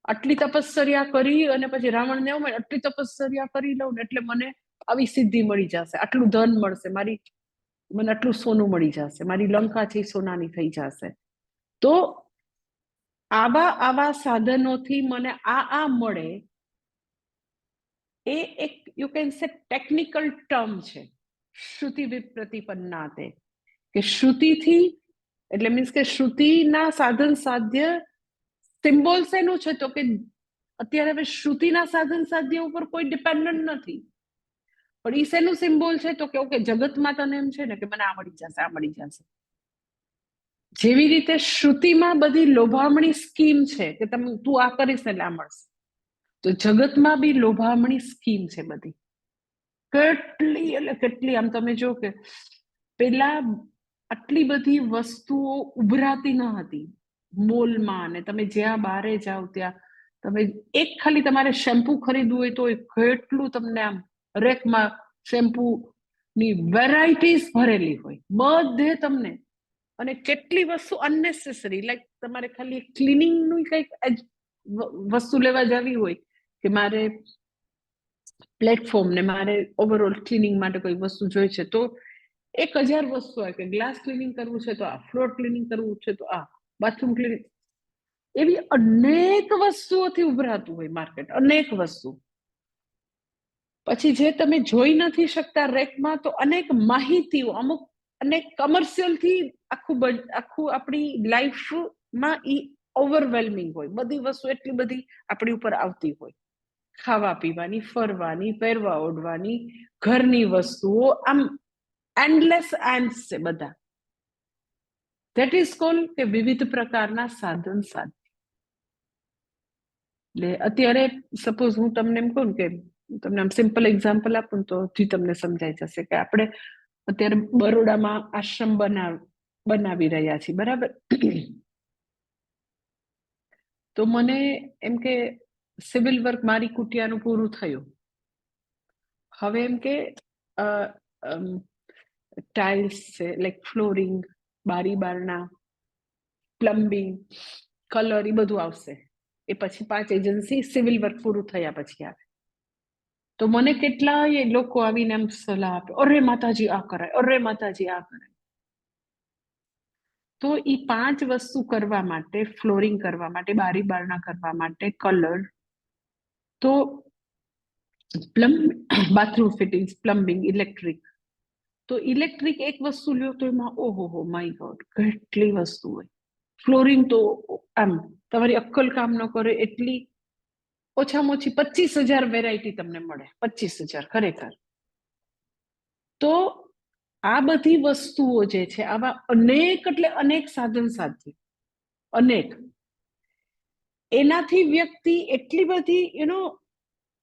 આટલી તપસ્યા કરી અને પછી રાવણને એવું મળે, આટલી તપસ્યા કરી લઉં ને એટલે મને આવી સિદ્ધિ મળી જશે, આટલું ધન મળશે, મને આટલું સોનું મળી જશે, મારી લંકા છે સોનાની થઈ જશે. તો આવા સાધનોથી મને આ મળે, એ એક you can say technical term છે, શ્રુતિ વિપ્રતિપન્નાતે, કે શ્રુતિથી, એટલે મીન્સ કે શ્રુતિના સાધન સાધ્ય સિમ્બોલ શેનું છે? તો કે અત્યારે હવે શ્રુતિના સાધન સાધ્ય ઉપર કોઈ ડિપેન્ડન્ટ નથી, પણ એ શેનું સિમ્બોલ છે? તો કે ઓકે, જગતમાં તને એમ છે ને કે મને આ મળી જશે, આ મળી જશે. જેવી રીતે શ્રુતિમાં બધી લોભામણી સ્કીમ છે, કે તું આ કરીશ એટલે આ મળશે, તો જગતમાં બી લોભામણી સ્કીમ છે બધી. કેટલી એટલે કેટલી, આમ તમે જો કે પેલા આટલી બધી વસ્તુઓ ઉભરાતી ન હતી મોલમાં, ને તમે જ્યાં બારે જાઓ ત્યાં તમે એક ખાલી તમારે શેમ્પુ ખરીદવું હોય તો કેટલું તમને આમ રેકમાં શેમ્પૂની વેરાયટીઝ ભરેલી હોય બધે તમને, અને કેટલી વસ્તુ અનનેસેસરી, લાઈક તમારે ખાલી ક્લિનિંગનું કંઈક વસ્તુ લેવા જવી હોય કે મારે પ્લેટફોર્મ ને મારે ઓવરઓલ ક્લિનિંગ માટે કોઈ વસ્તુ જોઈ છે, તો 1000 વસ્તુ હોય કે ગ્લાસ ક્લિનિંગ કરવું છે તો આ, ફ્લોર ક્લિનિંગ કરવું છે તો આ, બાથરૂમ ક્લિનિંગ, એવી અનેક વસ્તુઓથી ઉભરાતું હોય માર્કેટ, અનેક વસ્તુ. પછી જે તમે જોઈ નથી શકતા રેકમાં, તો અનેક માહિતીઓ, અમુક અનેક કમર્શિયલથી આખું આપણી લાઈફમાં ઈ ઓવરવેલ્મિંગ હોય. બધી વસ્તુ એટલી બધી આપણી ઉપર આવતી હોય, ખાવા પીવાની, ફરવાની, પહેરવા ઓઢવાની, ઘરની વસ્તુઓ, આમ એન્ડલેસ એન્ડ્સ છે બધા. ધેટ ઇઝ કોલ્ડ કે વિવિધ પ્રકારના સાધન સાધન. એટલે અત્યારે સપોઝ હું તમને એમ કહું કે તમને આમ સિમ્પલ એક્ઝામ્પલ આપું તો તમને સમજાઈ જશે કે આપણે અત્યારે બરોડામાં આશ્રમ બનાવી રહ્યા છીએ, બરાબર. તો મને એમ કે સિવિલ વર્ક મારી કુટિયાનું પૂરું થયું. હવે એમ કે ટાઇલ્સ છે, લાઈક ફ્લોરિંગ, બારી બારણા, પ્લમ્બિંગ, કલર, એ બધું આવશે. એ પછી 5 એજન્સી સિવિલ વર્ક પૂરું થયા પછી આવે. તો મને કેટલાય લોકો આવીને એમ સલાહ આપે, અરે માતાજી આ કરાય, અરે માતાજી આ કરાય. તો એ 5 વસ્તુ કરવા માટે, ફ્લોરિંગ કરવા માટે, બારી બારણા કરવા માટે, કલર, તો બાથરૂમ ફિટિંગ્સ, પ્લમ્બિંગ, ઇલેક્ટ્રિક. તો ઇલેક્ટ્રિક એક વસ્તુ લ્યો તો એમાં ઓહો માય ગોડ કેટલી વસ્તુ હોય. ફ્લોરિંગ તો આમ તમારી અક્કલ કામ ન કરે એટલી, ઓછામાં ઓછી 25,000 વેરાયટી તમને મળે, 25,000 ખરેખર. તો આ બધી વસ્તુઓ જે છે, આવા અનેક એટલે અનેક સાધન સાધ્ય, અનેક, એનાથી વ્યક્તિ એટલી બધી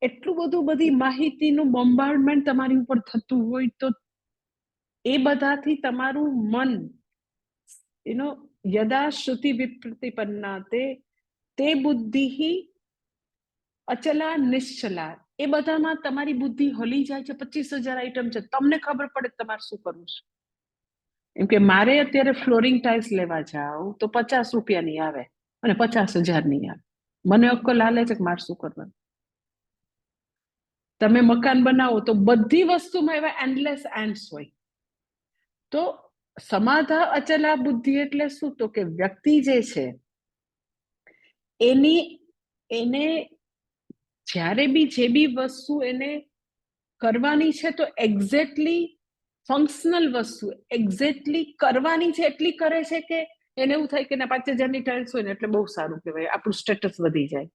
એટલું બધું બધી માહિતીનું બોમ્બાર્ડમેન્ટ તમારી ઉપર થતું હોય, તો એ બધાથી તમારું મન યદા શ્રુતિ વિપ્રતિપન્ના તે બુદ્ધિ અચલા નિશ્ચલા, એ બધામાં તમારી બુદ્ધિ હલી જાય છે. 25,000 આઈટમ છે, તમને ખબર પડે તમારે શું કરવું છે. એમ કે મારે અત્યારે ફ્લોરિંગ ટાઇલ્સ લેવા જાવ તો 50 રૂપિયાની આવે અને 50,000ની આવે. મને અક્કલ હાલે છે કે મારે શું કરવાનું. તમે મકાન બનાવો તો બધી વસ્તુમાં એવા એન્ડલેસ એન્ડ્સ હોય. તો સમાધા અચલા બુદ્ધિ એટલે શું? તો કે વ્યક્તિ જે છે એને જ્યારે બી જે બી વસ્તુ એને કરવાની છે, તો એક્ઝેક્ટલી ફંક્શનલ વસ્તુ એક્ઝેક્ટલી કરવાની છે એટલી કરે છે કે એને એવું થાય કે 5,000ની ટાઇલ્સ હોય ને એટલે બહુ સારું કહેવાય, આપણું સ્ટેટસ વધી જાય.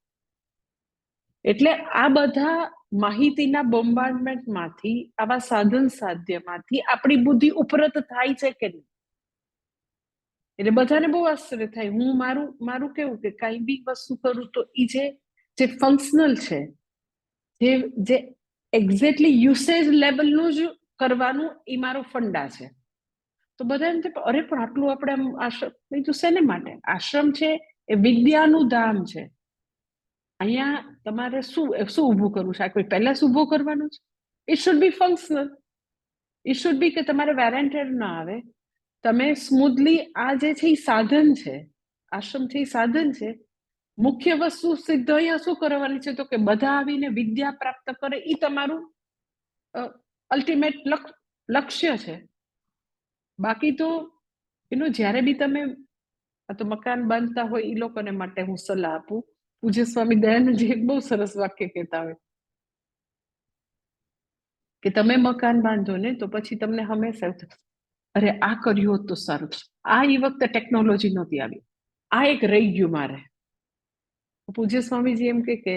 એટલે આ બધા માહિતીના બોમ્બાર્ડમેન્ટમાંથી, આવા સાધન સાધ્યમાંથી આપણી બુદ્ધિ ઉપરત થાય છે કે નહીં. એટલે બધાને બહુ આશ્ચર્ય થાય. હું મારું કેવું કે કઈ બી વસ્તુ કરું તો એ જે ફંક્શનલ છે, જે એક્ઝેક્ટલી યુસેજ લેવલનું જ કરવાનું, એ મારો ફંડા છે. તો બધા એમ થાય, અરે પણ આટલું આપણે આશ્રમ, બીજું શેને માટે આશ્રમ છે? એ વિદ્યાનું ધામ છે. અહીંયા તમારે શું ઊભું કરવું છે? આ કોઈ પહેલા ઊભું કરવાનું છે? It should be functional. It should be કે તમારે વેરેન્ટેડ ના આવે, તમે સ્મૂથલી, આ જે છે એ સાધન છે, આશ્રમ છે એ સાધન છે. મુખ્ય વસ્તુ સિદ્ધ અહીંયા શું કરવાની છે? તો કે બધા આવીને વિદ્યા પ્રાપ્ત કરે, એ તમારું અલ્ટિમેટ લક્ષ્ય છે. બાકી તો જ્યારે બી તમે તો મકાન બાંધતા હોય એ લોકોને માટે હું સલાહ આપું. પૂજ્ય સ્વામી દયાનંદજી એક બહુ સરસ વાક્ય કહેતા હોય કે તમે મકાન બાંધો ને તો પછી તમને હંમેશા અરે આ કર્યું હોત તો સારું. આ એ વખતે ટેકનોલોજી નહોતી આવી, આ એક રહી ગયું મારે. પૂજ્ય સ્વામીજી એમ કે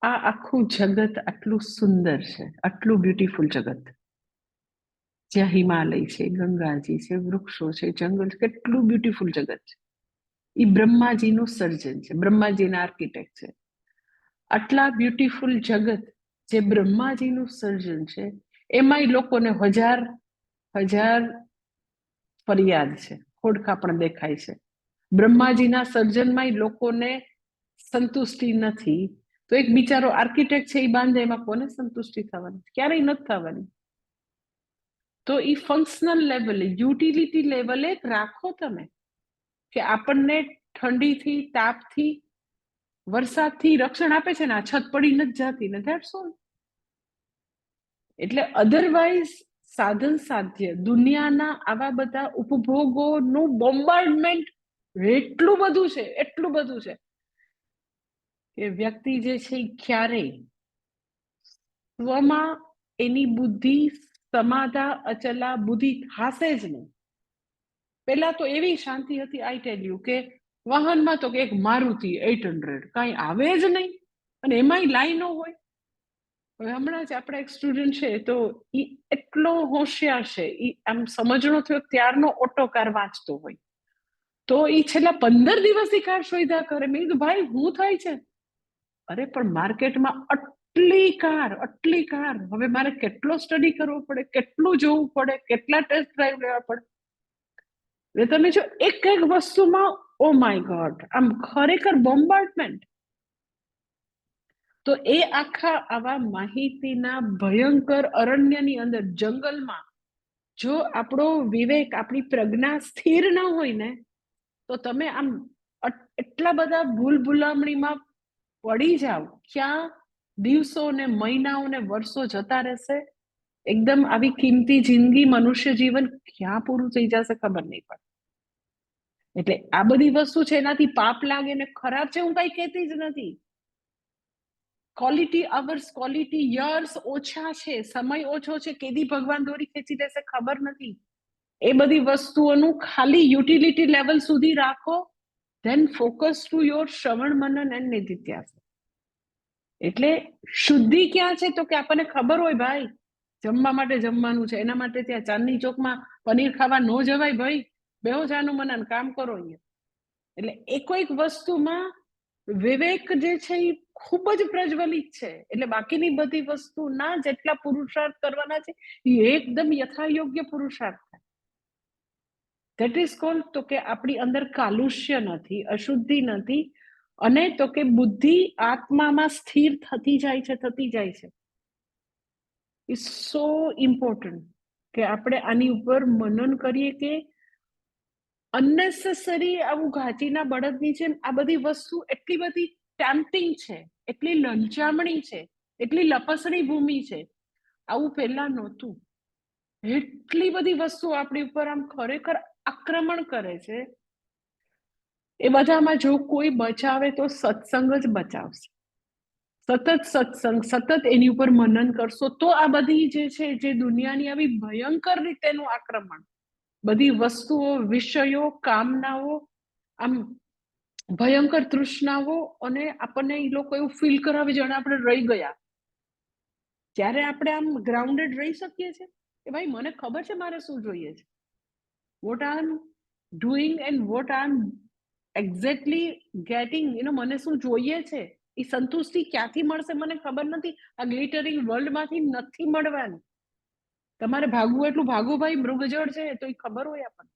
આ આખું જગત આટલું સુંદર છે, આટલું બ્યુટીફુલ જગત, જ્યાં હિમાલય છે, ગંગાજી છે, વૃક્ષો છે, જંગલ, કેટલું બ્યુટીફુલ જગત છે. એ બ્રહ્માજીનું સર્જન છે, બ્રહ્માજીના આર્કિટેક્ટ છે. આટલા બ્યુટીફુલ જગત જે બ્રહ્માજીનું સર્જન છે, એમાંય લોકોને હજાર ફરિયાદ છે, ખોડખા પણ દેખાય છે. બ્રહ્માજીના સર્જનમાંય લોકોને સંતુષ્ટિ નથી, તો એક બિચારો આર્કિટેક્ટ છે એ બાંધે, એમાં કોને સંતુષ્ટિ થવાની? ક્યારેય નથી થવાની. તો એ ફંક્શનલ લેવલે, યુટિલિટી લેવલે રાખો તમે કે આપણને ઠંડીથી, તાપથી, વરસાદથી રક્ષણ આપે છે ને, આ છત પડી નથી જતી ને, ધેટ્સ ઓલ. એટલે અધરવાઇઝ સાધન સાધ્ય દુનિયાના આવા બધા ઉપભોગોનું બોમ્બાર્ડમેન્ટ એટલું બધું છે કે વ્યક્તિ જે છે એ ક્યારેય સ્વમાં એની બુદ્ધિ સમાધા અચલા બુદ્ધિ થાશે જ નહીં. પેલા તો એવી શાંતિ હતી, આઈ ટેલ યુ, કે વાહનમાં તો એક મારુતિ 800 કાંઈ આવે જ નહીં, અને એમાંય લાઈનો હોય. હવે હમણાં જ આપણા એક સ્ટુડન્ટ છે, તો એ એટલો હોશિયાર છે, એ આમ સમજણો થયો ત્યારનો ઓટો કાર વાંચતો હોય, તો એ છેલ્લા 15 દિવસથી કાર શોધ્યા કરે. મેં કીધું ભાઈ હું થાય છે? અરે પણ માર્કેટમાં આટલી કાર, હવે મારે કેટલો સ્ટડી કરવો પડે, કેટલું જોવું પડે, કેટલા ટેસ્ટ ડ્રાઈવ લેવા પડે. એટલે તમે જો એક વસ્તુમાં, ઓ માય ગોડ, આમ ખરેખર બોમ્બાર્ડમેન્ટ. તો એ આખા આવા માહિતીના ભયંકર અરણ્યની અંદર, જંગલમાં, જો આપણો વિવેક, આપણી પ્રજ્ઞા સ્થિર ન હોય ને, તો તમે આમ એટલા બધા ભૂલ ભૂલામણીમાં પડી જાવ, ક્યાં દિવસો ને મહિનાઓ ને વર્ષો જતા રહેશે, એકદમ આવી કિંમતી જિંદગી, મનુષ્ય જીવન ક્યાં પૂરું થઈ જશે ખબર નહીં પડે. એટલે આ બધી વસ્તુ છે, એનાથી પાપ લાગે ને ખરાબ છે હું કઈ કહેતી જ નથી. ક્વોલિટી અવર્સ, ક્વોલિટી યર્સ ઓછા છે, સમય ઓછો છે, કેદી ભગવાન દોરી ખેંચી લેશે ખબર નથી. એ બધી વસ્તુઓનું ખાલી યુટિલિટી લેવલ સુધી રાખો, ધેન ફોકસ ટુ યોર શ્રવણ મનન એન્ડ નિધિધ્યાસન. એટલે શુદ્ધિ ક્યાં છે? તો કે આપણને ખબર હોય ભાઈ જમવા માટે જમવાનું છે, એના માટે ત્યાં ચાંદની ચોકમાં પનીર ખાવા ન જવાય ભાઈ, બેહો જાનું મનન કામ કરો અહીંયા. એટલે એ કોઈક વસ્તુમાં વિવેક જે છે એ ખૂબ જ પ્રજ્વલિત છે. એટલે બાકીની બધી વસ્તુના જેટલા પુરુષાર્થ કરવાના છે એ એકદમ યથાયોગ્ય પુરુષાર્થ થાય. ધેટ ઇઝ કોલ્ડ, તો કે આપણી અંદર કાલુષ્ય નથી, અશુદ્ધિ નથી, અને તો કે બુદ્ધિ આત્મામાં સ્થિર થતી જાય છે. ઇટ્સ સો ઇમ્પોર્ટન્ટ કે આપણે આની ઉપર મનન કરીએ કે અનનેસેસરી આવું ઘાટીના બળદની જેમ આ બધી વસ્તુ એટલી બધી ટેમ્પટિંગ છે, એટલી લલચામણી છે, એટલી લપસણી ભૂમિ છે. આવું પહેલા નહોતું. એટલી બધી વસ્તુ આપણી ઉપર આમ ખરેખર આક્રમણ કરે છે. એ બધામાં જો કોઈ બચાવે તો સત્સંગ જ બચાવશે. સતત સત્સંગ, સતત એની ઉપર મનન કરશો તો આ બધી જે છે, જે દુનિયાની આવી ભયંકર રીતેનું આક્રમણ, બધી વસ્તુઓ, વિષયો, કામનાઓ, આમ ભયંકર તૃષ્ણાઓ, અને આપણને એ લોકો એવું ફીલ કરાવે જાણે આપણે રહી ગયા. ત્યારે આપણે આમ ગ્રાઉન્ડેડ રહી શકીએ છીએ કે ભાઈ મને ખબર છે મારે શું જોઈએ છે, what I am doing and what I am exactly getting, મને શું જોઈએ છે, એ સંતુષ્ટિ ક્યાંથી મળશે મને ખબર નથી. આ ગ્લિટરિંગ વર્લ્ડમાંથી નથી મળવાની. તમારે ભાગવું એટલું ભાગવું ભાઈ, મૃગજળ છે તો એ ખબર હોય આપણને.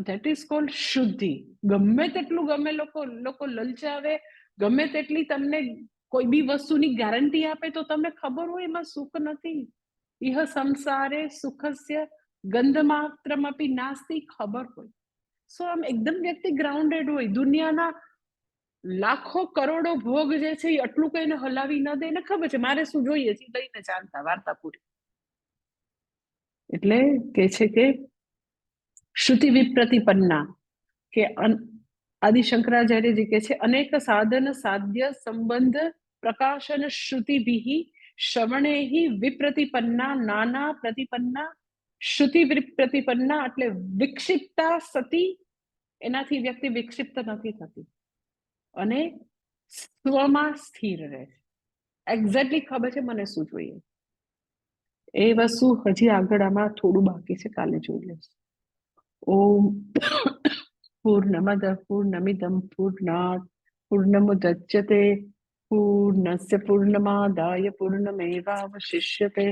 ધેટ ઇઝ કોલ્ડ શુદ્ધિ. ગમે તેટલું ગમે લોકો લલચાવે, ગમે તેટલી તમને કોઈ બી વસ્તુની ગેરંટી આપે, તો તમને ખબર હોય એમાં સુખ નથી. ઇહ સંસારે સુખસ્ય ગંધમાત્રમપી નાસ્તિ, ખબર હોય. સો આમ એકદમ વ્યક્તિ ગ્રાઉન્ડેડ હોય, દુનિયાના લાખો કરોડો ભોગ જે છે એ આટલું કઈને હલાવી ન દે, ને ખબર છે મારે શું જોઈએ છે લઈને ચાલતા, વાર્તા પૂરી. એટલે કે છે કે શ્રુતિ વિપ્રતિપન્ના, કે આદિ શંકરાચાર્યજી કે છે અનેક સાધન સાધ્ય સંબંધ પ્રકાશન શ્રુતિભિ શ્રવણેહિ વિપ્રતિપન્ના નાના પ્રતિપન્ના. શ્રુતિ વિપ્રતિપન્ના એટલે વિક્ષિપ્તા સતી, એનાથી વ્યક્તિ વિક્ષિપ્ત નથી થતી અને સ્વમાં સ્થિર રહે છે. એક્ઝેક્ટલી ખબર છે મને શું જોઈએ. એ વસ્તુ હજી આગળ આમાં થોડું બાકી છે, કાલે જોઈ લઈશ. ઓમ પૂર્ણમદ પૂર્ણમિદમ પૂર્ણાત પૂર્ણમુદચ્યતે પૂર્ણસ્ય પૂર્ણમાદાય પૂર્ણમેવાવશિષ્યતે.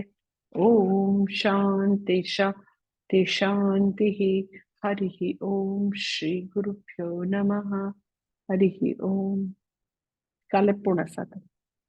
ઓમ શાંતિ શાંતિ શાંતિ. હરિ ઓમ શ્રી ગુરુભ્યો નમઃ. હરિ ઓમ. કાલે પૂર્ણ સાથે.